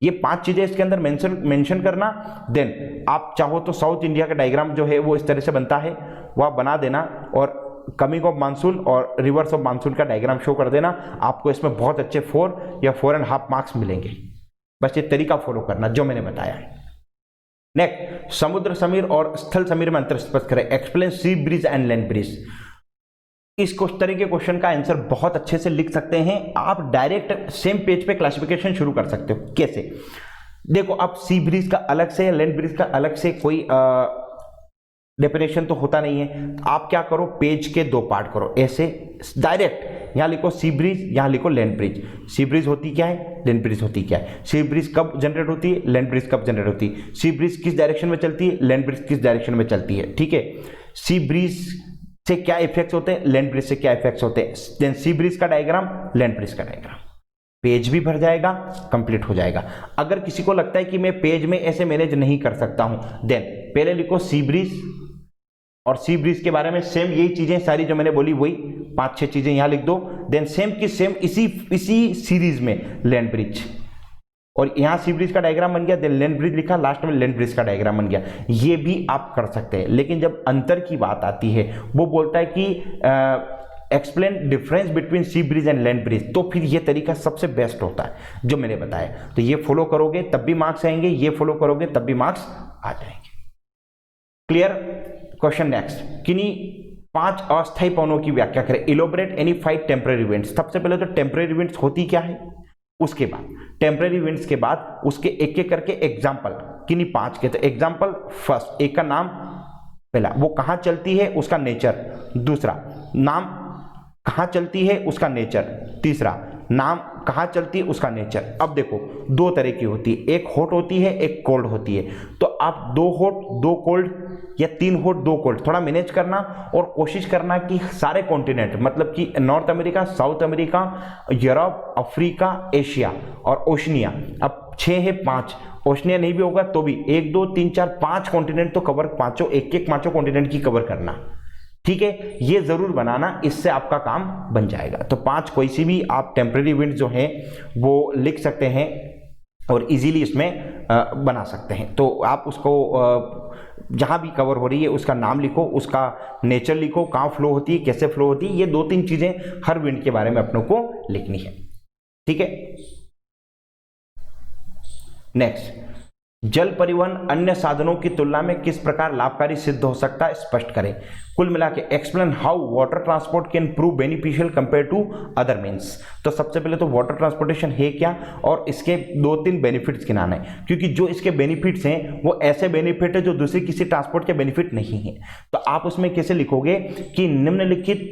ये 5 चीजें इसके अंदर मेंशन करना। देन आप चाहो तो साउथ इंडिया का डायग्राम जो है वो इस तरह से बनता है, वह बना देना, और कमिंग ऑफ मानसून और रिवर्स ऑफ मानसून का डायग्राम शो कर देना। आपको इसमें बहुत अच्छे 4 या 4.5 मार्क्स मिलेंगे। बस ये तरीका फॉलो करना जो मैंने बताया है। नेक्स्ट, समुद्र समीर और स्थल समीर में अंतर स्पष्ट करें। Explain sea bridge and land bridge. इस तरह के क्वेश्चन का आंसर बहुत अच्छे से लिख सकते हैं आप। डायरेक्ट सेम पेज पे क्लासिफिकेशन शुरू कर सकते हो। कैसे, देखो, अब सी ब्रिज का अलग से, लैंड ब्रिज का अलग से कोई डेफिनेशन तो होता नहीं है। आप क्या करो, पेज के 2 पार्ट करो, ऐसे डायरेक्ट यहां लिखो सी ब्रिज, यहां लिखो लैंड ब्रिज। सी ब्रिज होती क्या है, लैंड ब्रिज होती क्या है। सी ब्रिज कब जनरेट होती है, लैंड ब्रिज कब जनरेट होती है। सी ब्रिज किस डायरेक्शन में चलती है, लैंड ब्रिज किस डायरेक्शन में चलती है। ठीक है, सी ब्रिज से क्या इफेक्ट्स होते हैं, लैंड ब्रिज से क्या इफेक्ट्स होते हैं। देन सी ब्रिज का डायग्राम, लैंड ब्रिज का डायग्राम, पेज भी भर जाएगा, कंप्लीट हो जाएगा। अगर किसी को लगता है कि मैं पेज में ऐसे मैनेज नहीं कर सकता हूं, देन पहले लिखो सी ब्रिज, और सी ब्रिज के बारे में सेम यही चीजें सारी जो मैंने बोली वही 5-6 चीजें यहां लिख दो। देन सेम की सेम इसी सीरीज में लैंड ब्रिज, और यहां सी ब्रिज का डायग्राम बन गया, देन लैंड ब्रिज लिखा, लास्ट में लैंड ब्रिज का डायग्राम बन गया। ये भी आप कर सकते हैं, लेकिन जब अंतर की बात आती है, वो बोलता है कि explain difference between sea bridge and land bridge, तो फिर ये तरीका सबसे बेस्ट होता है जो मैंने बताया। तो ये फॉलो करोगे तब भी मार्क्स आएंगे, ये फॉलो करोगे तब भी मार्क्स आ जाएंगे। क्लियर। क्वेश्चन नेक्स्ट, किन्हीं 5 अस्थायी पवनों की व्याख्या करें। Elaborate any 5 temporary events. सबसे पहले तो टेम्पररी इवेंट्स होती क्या है, उसके बाद टेम्पररी इवेंट्स के बाद उसके एक एक करके एग्जाम्पल, किन्हीं 5 के। तो एग्जाम्पल फर्स्ट, एक का नाम, पहला वो कहां चलती है उसका नेचर, दूसरा नाम कहां चलती है उसका नेचर, तीसरा नाम कहां चलती है उसका नेचर। अब देखो 2 तरह की होती है, एक हॉट होती है, एक कोल्ड होती है। तो आप 2 हॉट 2 कोल्ड या 3 हॉट 2 कोल्ड थोड़ा मैनेज करना, और कोशिश करना कि सारे कॉन्टिनेंट, मतलब कि north America, south America, Europe, Africa, Asia और ओशनिया। अब 6 है, 5 ओशनिया नहीं भी होगा तो भी 1 2 3 4 5 कॉन्टिनेंट तो कवर, पांचों एक पांचों कॉन्टिनेंट की कवर करना। ठीक है, ये जरूर बनाना, इससे आपका काम बन जाएगा। तो 5 कोई सी भी आप टेम्पररी इवेंट जो है वो लिख सकते हैं और इजीली इसमें बना सकते हैं। तो आप उसको जहां भी कवर हो रही है उसका नाम लिखो, उसका नेचर लिखो, कहाँ फ्लो होती है, कैसे फ्लो होती है। ये 2-3 चीजें हर विंड के बारे में अपनों को लिखनी है। ठीक है। नेक्स्ट, जल परिवहन अन्य साधनों की तुलना में किस प्रकार लाभकारी सिद्ध हो सकता है, स्पष्ट करें। कुल मिला के explain how water transport can prove beneficial compare to other means. तो सबसे पहले तो वाटर ट्रांसपोर्टेशन है क्या और इसके 2-3 बेनिफिट्स गिनाना है, क्योंकि जो इसके बेनिफिट्स हैं वो ऐसे बेनिफिट है जो दूसरे किसी ट्रांसपोर्ट के बेनिफिट नहीं है। तो आप उसमें कैसे लिखोगे कि निम्नलिखित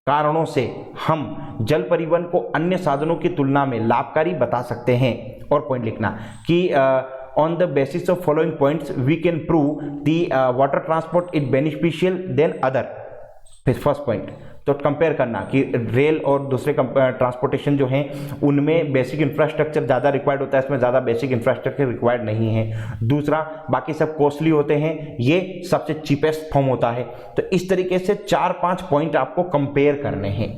कारणों से हम जल परिवहन को अन्य साधनों की तुलना में लाभकारी बता सकते हैं, और पॉइंट लिखना कि on the basis of following points we can prove the water transport is beneficial than other। फिर फर्स्ट पॉइंट तो कंपेयर करना कि रेल और दूसरे ट्रांसपोर्टेशन जो हैं उनमें बेसिक इंफ्रास्ट्रक्चर ज़्यादा रिक्वायर्ड होता है, इसमें ज़्यादा बेसिक इंफ्रास्ट्रक्चर रिक्वायर्ड नहीं है। दूसरा, बाकी सब कॉस्टली होते हैं, ये सबसे चीपेस्ट फॉर्म होता है। तो इस तरीके से 4-5 पॉइंट आपको कंपेयर करने हैं।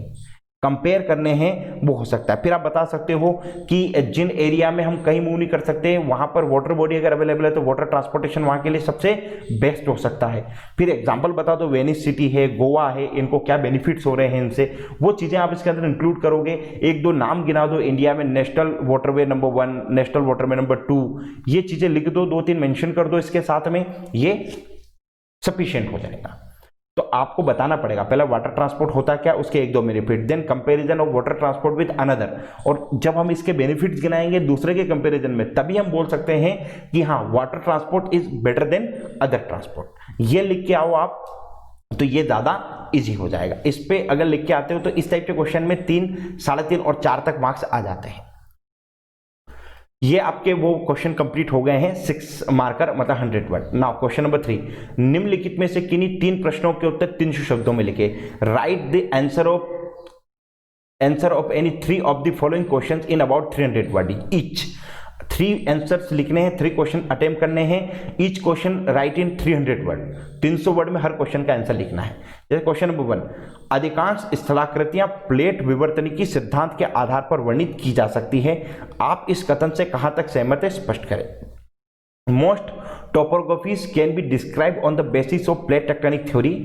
कंपेयर करने हैं वो हो सकता है। फिर आप बता सकते हो कि जिन एरिया में हम कहीं मूव नहीं कर सकते वहां पर वाटर बॉडी अगर अवेलेबल है तो वाटर ट्रांसपोर्टेशन वहां के लिए सबसे बेस्ट हो सकता है। फिर एग्जांपल बता दो, वेनिस सिटी है, गोवा है, इनको क्या बेनिफिट्स हो रहे हैं इनसे, वो चीजें आप इसके अंदर इंक्लूड करोगे। एक दो नाम गिना दो इंडिया में, national waterway number 1, national waterway number 2, ये चीजें लिख दो, 2-3 मेंशन कर दो इसके साथ में, ये सफिशिएंट हो जाएगा। तो आपको बताना पड़ेगा पहला वाटर ट्रांसपोर्ट होता क्या, उसके 1-2 benefit, then comparison of water transport with another, और जब हम इसके बेनिफिट्स गिनाएंगे दूसरे के कंपैरिजन में तभी हम बोल सकते हैं कि हाँ water transport is better than other transport. ये लिख के आओ आप तो ये ज्यादा इजी हो जाएगा। इस पे अगर लिख के आते हो तो इस टाइप के क्वेश्चन में 3, 3.5 और 4 तक मार्क्स आ जाते हैं। ये आपके वो क्वेश्चन कंप्लीट हो गए हैं 6 मार्कर मतलब 100 वर्ड। नाउ क्वेश्चन नंबर 3, निम्नलिखित में से किन्हीं 3 प्रश्नों के उत्तर 300 शब्दों में लिखे। Right the answer of any 3 of the following questions in about 300 word each. 3 answers लिखने हैं, 3 क्वेश्चन अटेम्प्ट करने हैं, ईच क्वेश्चन राइट इन 300 वर्ड, 300 वर्ड में हर क्वेश्चन का आंसर लिखना है। जैसे क्वेश्चन नंबर 1, अधिकांश स्थलाकृतियां प्लेट विवर्तनिकी सिद्धांत के आधार पर वर्णित की जा सकती है, आप इस कथन से कहां तक सहमत है, स्पष्ट करें। Most topographies can be describe on the basis of plate tectonic theory,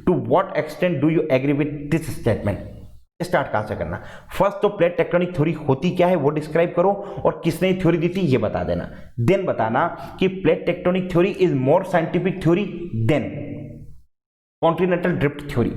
to what extent do you agree with this statement. Start कहां से करना, फर्स्ट तो प्लेट टेक्टोनिक थ्योरी होती क्या है वो डिस्क्राइब करो और किसने थ्योरी दी थी ये बता देना। देन बताना कि plate tectonic theory is more scientific theory than continental drift theory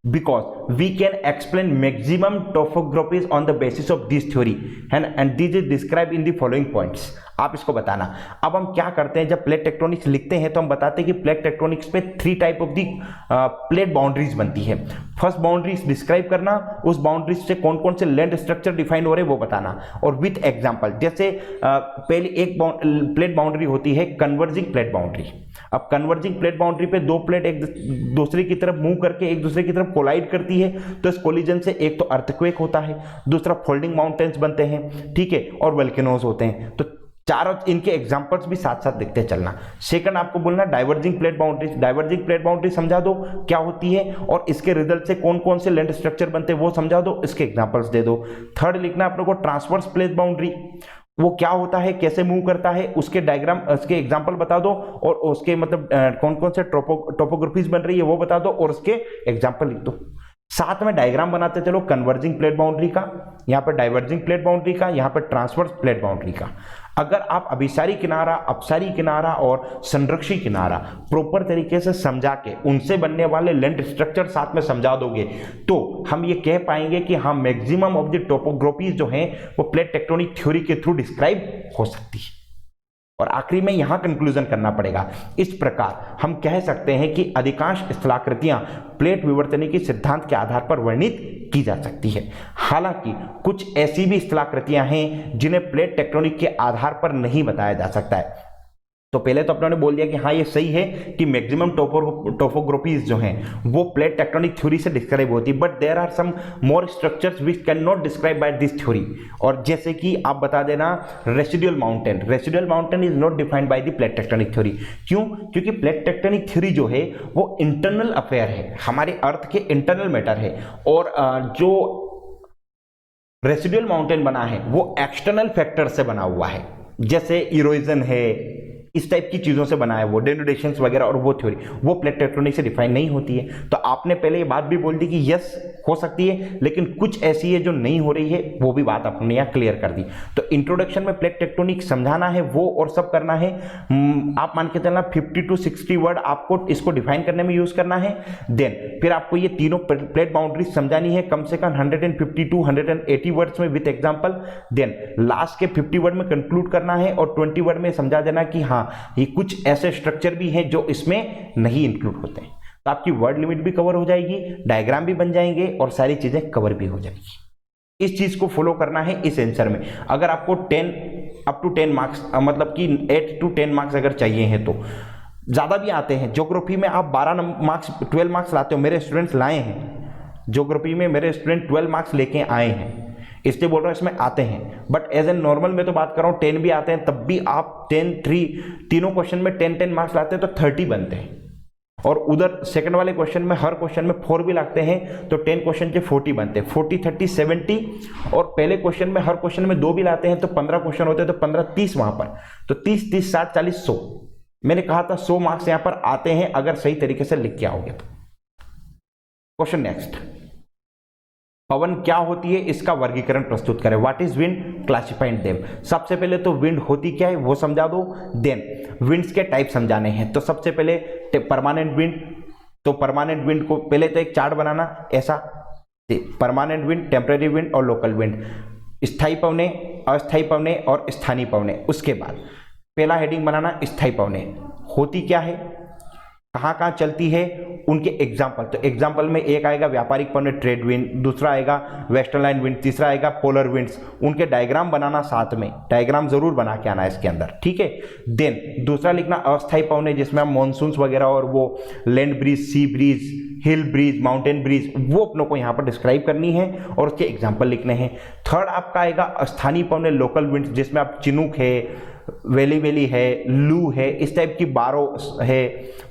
because we can explain maximum topographies on the basis of this theory and this is described in the following points। आप इसको बताना। अब हम क्या करते हैं, जब plate tectonics लिखते हैं तो हम बताते हैं कि प्लेट टेक्टोनिक्स पे 3 type of the plate boundaries बनती है। फर्स्ट बाउंड्रीज डिस्क्राइब करना, उस बाउंड्रीज से कौन कौन से लैंड स्ट्रक्चर डिफाइन हो रहे हैं वो बताना, और विथ एग्जांपल। जैसे पहली एक प्लेट बाउंड्री होती है कन्वर्जिंग प्लेट बाउंड्री। अब कन्वर्जिंग प्लेट बाउंड्री पे 2 प्लेट एक दूसरे की तरफ मूव करके एक दूसरे की तरफ कोलाइड करती है, तो इस कोलिजन से एक तो अर्थक्वेक होता है, दूसरा फोल्डिंग माउंटेन्स बनते हैं, ठीक है, और वोल्केनोज होते हैं। तो चारों इनके एग्जांपल्स भी साथ साथ देखते चलना। सेकंड आपको बोलना diverging plate boundary. Diverging plate boundary समझा दो क्या होती है और इसके रिजल्ट से कौन कौन से लैंड स्ट्रक्चर बनते हैं वो समझा दो, इसके एग्जांपल्स दे दो। थर्ड लिखना अपने को ट्रांसवर्स प्लेट बाउंड्री, वो क्या होता है, कैसे मूव करता है, उसके डायग्राम, उसके एग्जांपल बता दो, और उसके मतलब कौन कौन से टोपोग्राफीज बन रही है वो बता दो और उसके एग्जांपल लिख दो। साथ में डायग्राम बनाते चलो कंवर्जिंग प्लेट बाउंड्री का, यहाँ पर डाइवर्जिंग प्लेट बाउंड्री का, यहाँ पर ट्रांसवर्स प्लेट बाउंड्री का। अगर आप अभिसारी किनारा, अपसारी किनारा और संरक्षी किनारा प्रॉपर तरीके से समझा के उनसे बनने वाले लैंड स्ट्रक्चर साथ में समझा दोगे तो हम ये कह पाएंगे कि हाँ मैक्सिमम ऑफ द टोपोग्राफीज जो हैं वो प्लेट टेक्टोनिक थ्योरी के थ्रू डिस्क्राइब हो सकती है। और आखिरी में यहां कंक्लूजन करना पड़ेगा। इस प्रकार हम कह सकते हैं कि अधिकांश स्थलाकृतियां प्लेट विवर्तनिकी सिद्धांत के आधार पर वर्णित की जा सकती है। हालांकि कुछ ऐसी भी स्थलाकृतियां हैं जिन्हें प्लेट टेक्टोनिक के आधार पर नहीं बताया जा सकता है। तो पहले तो अपने बोल दिया कि हाँ ये सही है कि मैक्सिमम टोपोग्राफीज जो हैं वो प्लेट टेक्टोनिक थ्योरी से डिस्क्राइब होती है, but there are some more structures which can not describe by this theory. और जैसे कि आप बता देना residual mountain, residual mountain is not defined by the plate tectonic theory. क्यों? क्योंकि प्लेट टेक्टोनिक थ्योरी जो है वो इंटरनल अफेयर है, हमारे अर्थ के इंटरनल मैटर है, और जो रेसिडुअल माउंटेन बना है वो एक्सटर्नल फैक्टर से बना हुआ है, जैसे इरोजन है, इस टाइप की चीजों से बना है वो, डेनुडेशंस वगैरह, और वो थ्योरी वो प्लेट टेक्टोनिक से डिफाइन नहीं होती है। तो आपने पहले ये बात भी बोल दी कि यस हो सकती है, लेकिन कुछ ऐसी है जो नहीं हो रही है, वो भी बात आपने यहाँ क्लियर कर दी। तो इंट्रोडक्शन में प्लेट टेक्टोनिक समझाना है वो और सब करना है। आप मान के चलना 50 to 60 वर्ड आपको इसको डिफाइन करने में यूज करना है। देन फिर आपको ये तीनों प्लेट बाउंड्री समझानी है कम से कम 150 to 180 वर्ड्स में विद एग्जाम्पल। देन लास्ट के 50 वर्ड में कंक्लूड करना है और 20 वर्ड में समझा देना कि हाँ ये कुछ ऐसे स्ट्रक्चर भी हैं जो इसमें नहीं इंक्लूड होते हैं। तो आपकी वर्ड लिमिट भी कवर हो जाएगी, डायग्राम भी बन जाएंगे और सारी चीजें कवर भी हो जाएगी। इस चीज को फॉलो करना है इस आंसर में। अगर आपको 10 up to 10 मार्क्स मतलब कि 8 to 10 मार्क्स अगर चाहिए हैं तो ज्यादा भी आते हैं। ज्योग्राफी में आप 12 मार्क्स लाते हो, मेरे स्टूडेंट्स लाए हैं ज्योग्राफी में, मेरे स्टूडेंट 12 मार्क्स लेके आए हैं, इसलिए बोल रहा हूँ इसमें आते हैं। बट एज एन नॉर्मल में तो बात कर रहा हूँ 10 भी आते हैं, तब भी आप 10, 3 तीनों क्वेश्चन में 10 मार्क्स लाते हैं तो 30 बनते हैं। और उधर सेकंड वाले क्वेश्चन में हर क्वेश्चन में 4 भी लगते हैं, तो 10 क्वेश्चन के 40 बनते हैं, 40 30 70, और पहले क्वेश्चन में हर क्वेश्चन में 2 भी लाते हैं तो 15 क्वेश्चन होते हैं, तो 15 30 वहां पर, तो 30 30 60 40 100। मैंने कहा था 100 मार्क्स यहां पर आते हैं अगर सही तरीके से लिख के आओगे तो। क्वेश्चन नेक्स्ट, पवन क्या होती है, इसका वर्गीकरण प्रस्तुत करें। What is wind, classified them. सबसे पहले तो विंड होती क्या है वो समझा दो, देन विंड्स के टाइप समझाने हैं। तो सबसे पहले परमानेंट विंड, तो परमानेंट विंड को पहले तो एक चार्ट बनाना ऐसा, परमानेंट विंड, टेम्परेरी विंड और लोकल विंड, स्थायी पवने, अस्थायी पवने और स्थानीय पवने। उसके बाद पहला हेडिंग बनाना स्थायी पवने होती क्या है, कहाँ कहाँ चलती है, उनके एग्जाम्पल। तो एग्जाम्पल में एक आएगा व्यापारिक पवने ट्रेड विंड, दूसरा आएगा वेस्टर्न विंड, तीसरा आएगा पोलर विंड्स। उनके डायग्राम बनाना, साथ में डायग्राम जरूर बना के आना इसके अंदर, ठीक है। देन दूसरा लिखना अस्थायी पवने, जिसमें हम मॉनसून्स वगैरह और वो लैंड ब्रीज, सी ब्रीज, हिल ब्रीज, माउंटेन ब्रीज, वो अपनों को यहाँ पर डिस्क्राइब करनी है और उसके एग्जाम्पल लिखने हैं। थर्ड आपका आएगा स्थानीय पवने लोकल विंड्स, जिसमें आप चिनूक है, वेली है, लू है, इस टाइप की बारो है,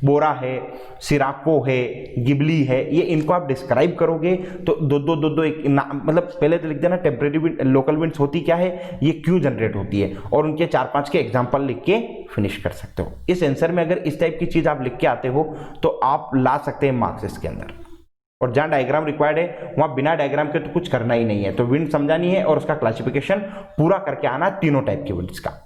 बोरा है, सिराको है, गिबली है, ये इनको आप डिस्क्राइब करोगे तो दो एक मतलब पहले तो लिख देना टेम्परेरी विंड, लोकल विंड्स होती क्या है, ये क्यों जनरेट होती है, और उनके 4-5 के एग्जांपल लिख के फिनिश कर सकते हो। इस आंसर में अगर इस टाइप की चीज आप लिख के आते हो तो आप ला सकते हैं मार्क्स इसके अंदर। और जहां डायग्राम रिक्वायर्ड है वहां बिना डायग्राम के तो कुछ करना ही नहीं है, तो विंड समझानी है और उसका क्लासिफिकेशन पूरा करके आना, तीनों टाइप के विंड्स का।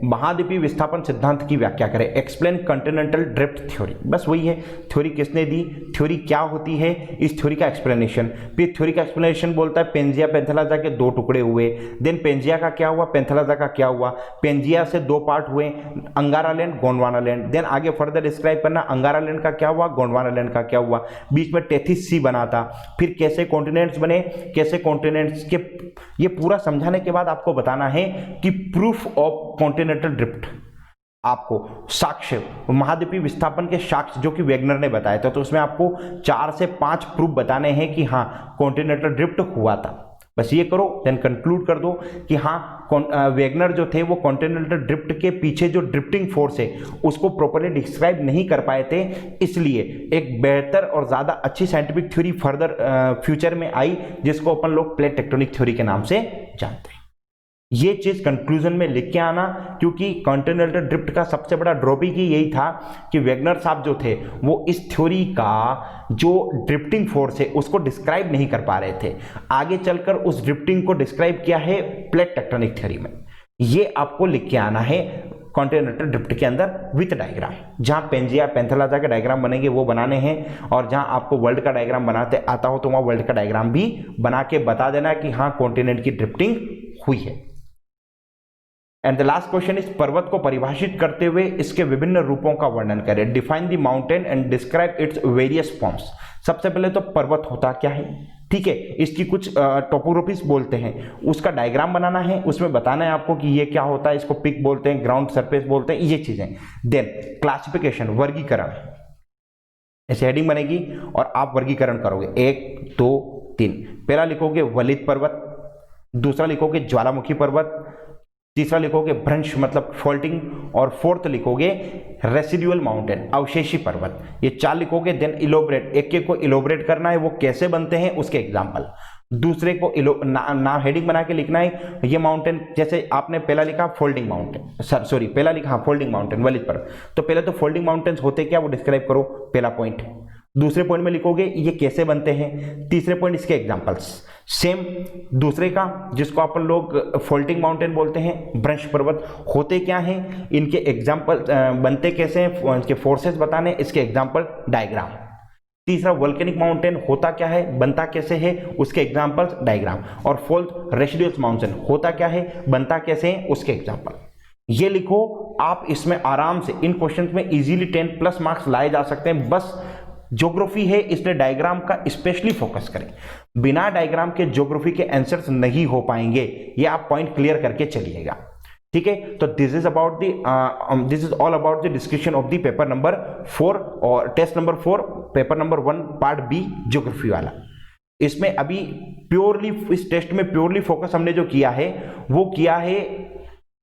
महाद्वीपीय विस्थापन सिद्धांत की व्याख्या करें। Explain continental drift theory. बस वही है, थ्योरी किसने दी, थ्योरी क्या होती है, इस थ्योरी का एक्सप्लेनेशन। फिर थ्योरी का एक्सप्लेनेशन बोलता है पेंजिया पैंथेलाजा के 2 टुकड़े हुए, देन पेंजिया का क्या हुआ, पैंथेलाजा का क्या हुआ, पेंजिया से 2 पार्ट हुए, Angara land, Gondwana land. Then आगे फर्दर डिस्क्राइब करना अंगारा लैंड का क्या हुआ, गोंडवाना लैंड का क्या हुआ, बीच में टेथिस सी बना था, फिर कैसे कॉन्टिनेंट्स बने, कैसे कॉन्टिनेंट्स के, ये पूरा समझाने के बाद आपको बताना है कि प्रूफ ऑफ कॉन्टिनेंटल ड्रिफ्ट, आपको साक्ष्य, महाद्वीपीय विस्थापन के साक्ष्य जो कि वेगनर ने बताया था, तो उसमें आपको 4 से 5 प्रूफ बताने हैं कि हाँ कॉन्टिनेंटल ड्रिफ्ट हुआ था। बस ये करो, देन कंक्लूड कर दो कि हाँ वेगनर जो थे वो कॉन्टिनेंटल ड्रिफ्ट के पीछे जो ड्रिफ्टिंग फोर्स है उसको प्रॉपर्ली डिस्क्राइब नहीं कर पाए थे, इसलिए एक बेहतर और ज़्यादा अच्छी साइंटिफिक थ्योरी फर्दर फ्यूचर में आई, जिसको अपन लोग प्लेट टेक्टोनिक थ्योरी के नाम से जानते हैं। ये चीज कंक्लूजन में लिख के आना, क्योंकि कॉन्टिनेंटल ड्रिफ्ट का सबसे बड़ा ड्रॉबैक ही यही था कि वेगनर साहब जो थे वो इस थ्योरी का जो ड्रिफ्टिंग फोर्स है उसको डिस्क्राइब नहीं कर पा रहे थे। आगे चलकर उस ड्रिफ्टिंग को डिस्क्राइब किया है प्लेट टेक्टोनिक थ्योरी में। ये आपको लिख के आना है कॉन्टिनेंटल ड्रिफ्ट के अंदर विथ डायग्राम। जहां पेंजिया पैंथेलाजा के डायग्राम बनेंगे वो बनाने हैं, और जहां आपको वर्ल्ड का डायग्राम बनाते आता हो तो वहां वर्ल्ड का डायग्राम भी बना के बता देना कि हाँ कॉन्टिनेंट की ड्रिफ्टिंग हुई है। And the last question is, पर्वत को परिभाषित करते हुए इसके विभिन्न रूपों का वर्णन करें। Define the mountain and describe its various forms. सबसे पहले तो पर्वत होता क्या है, ठीक है, इसकी कुछ टोपोग्राफीज बोलते हैं, उसका डायग्राम बनाना है, उसमें बताना है आपको कि ये क्या होता है, इसको पिक बोलते हैं, ग्राउंड सरफेस बोलते हैं, ये चीजें। देन क्लासिफिकेशन, वर्गीकरण, ऐसे हेडिंग बनेगी और आप वर्गीकरण करोगे 1 2 3। पहला लिखोगे वलित पर्वत, दूसरा लिखोगे ज्वालामुखी पर्वत, तीसरा लिखोगे भ्रंश मतलब फॉल्टिंग, और फोर्थ लिखोगे रेसिडुअल माउंटेन, अवशेषी पर्वत। ये 4 लिखोगे, देन इलोबरेट, एक को इलोबरेट करना है, वो कैसे बनते हैं उसके एग्जांपल। दूसरे को नाम हेडिंग बना के लिखना है, ये माउंटेन, जैसे आपने पहला लिखा फोल्डिंग माउंटेन, सॉरी पहला लिखा फोल्डिंग माउंटेन वलित पर्वत, तो पहले तो फोल्डिंग माउंटेन्स होते क्या वो डिस्क्राइब करो, पहला पॉइंट। दूसरे पॉइंट में लिखोगे ये कैसे बनते हैं, तीसरे पॉइंट इसके एग्जांपल्स। सेम दूसरे का, जिसको अपन लोग फोल्टिंग माउंटेन बोलते हैं, भ्रंश पर्वत, होते क्या हैं, इनके एग्जांपल, बनते कैसे हैं, इनके फोर्सेस बताने, इसके एग्जांपल, डायग्राम। तीसरा वोल्केनिक माउंटेन होता क्या है, बनता कैसे है, उसके एग्जांपल्स, डायग्राम। और फोर्थ रेसिडुअल माउंटेन होता क्या है, बनता कैसे है, उसके एग्जांपल। ये लिखो आप, इसमें आराम से इन क्वेश्चंस में इजीली 10+ मार्क्स लाए जा सकते हैं। बस ज्योग्राफी है इसलिए डायग्राम का स्पेशली फोकस करें, बिना डायग्राम के ज्योग्राफी के आंसर्स नहीं हो पाएंगे, ये आप पॉइंट क्लियर करके चलिएगा, ठीक है। तो this is all about the discussion of the paper number 4 और test number 4, paper number 1 part B geography वाला। इसमें अभी प्योरली, इस टेस्ट में प्योरली फोकस हमने जो किया है वो किया है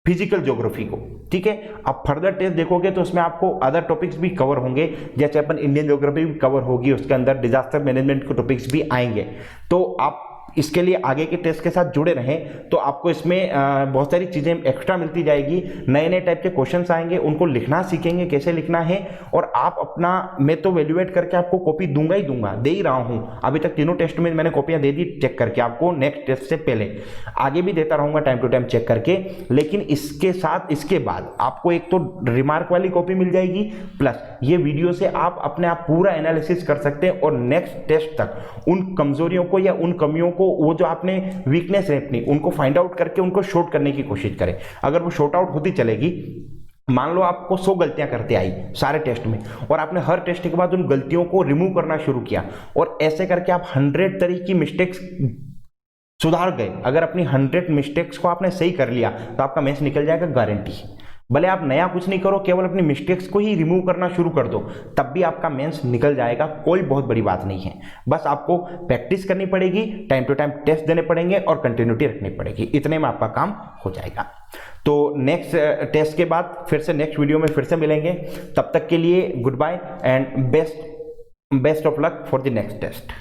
फिजिकल ज्योग्राफी को, ठीक है। अब फर्दर टेस्ट देखोगे तो उसमें आपको अदर टॉपिक्स भी कवर होंगे, जैसे अपन इंडियन ज्योग्राफी भी कवर होगी, उसके अंदर डिजास्टर मैनेजमेंट के टॉपिक्स भी आएंगे। तो आप इसके लिए आगे के टेस्ट के साथ जुड़े रहें, तो आपको इसमें बहुत सारी चीज़ें एक्स्ट्रा मिलती जाएगी। नए नए टाइप के क्वेश्चंस आएंगे, उनको लिखना सीखेंगे कैसे लिखना है, और आप अपना, मैं तो वैल्यूएट करके आपको कॉपी दूंगा ही दूंगा, दे ही रहा हूँ। अभी तक तीनों टेस्ट में मैंने कॉपियाँ दे दी चेक करके आपको, नेक्स्ट टेस्ट से पहले आगे भी देता रहूँगा टाइम टू टाइम चेक करके। लेकिन इसके साथ इसके बाद आपको एक तो रिमार्क वाली कॉपी मिल जाएगी, प्लस ये वीडियो से आप अपने आप पूरा एनालिसिस कर सकते हैं, और नेक्स्ट टेस्ट तक उन कमजोरियों को या उन कमियों को, वो जो आपने वीकनेस है अपनी, उनको फाइंड आउट करके उनको शॉर्ट करने की कोशिश करें। अगर वो शॉर्ट आउट होती चलेगी, मान लो आपको 100 गलतियां करते आई सारे टेस्ट में, और आपने हर टेस्ट के बाद उन गलतियों को रिमूव करना शुरू किया, और ऐसे करके आप 100 तरह की मिस्टेक्स सुधार गए। अगर अपनी 100 मिस्टेक्स को आपने सही कर लिया तो आपका मैथ्स निकल जाएगा, गारंटी। भले आप नया कुछ नहीं करो, केवल अपनी मिस्टेक्स को ही रिमूव करना शुरू कर दो, तब भी आपका मेंस निकल जाएगा। कोई बहुत बड़ी बात नहीं है, बस आपको प्रैक्टिस करनी पड़ेगी, टाइम टू टाइम टेस्ट देने पड़ेंगे, और कंटिन्यूटी रखनी पड़ेगी। इतने में आपका काम हो जाएगा। तो नेक्स्ट टेस्ट के बाद फिर से नेक्स्ट वीडियो में फिर से मिलेंगे। तब तक के लिए goodbye and best of luck for the next test.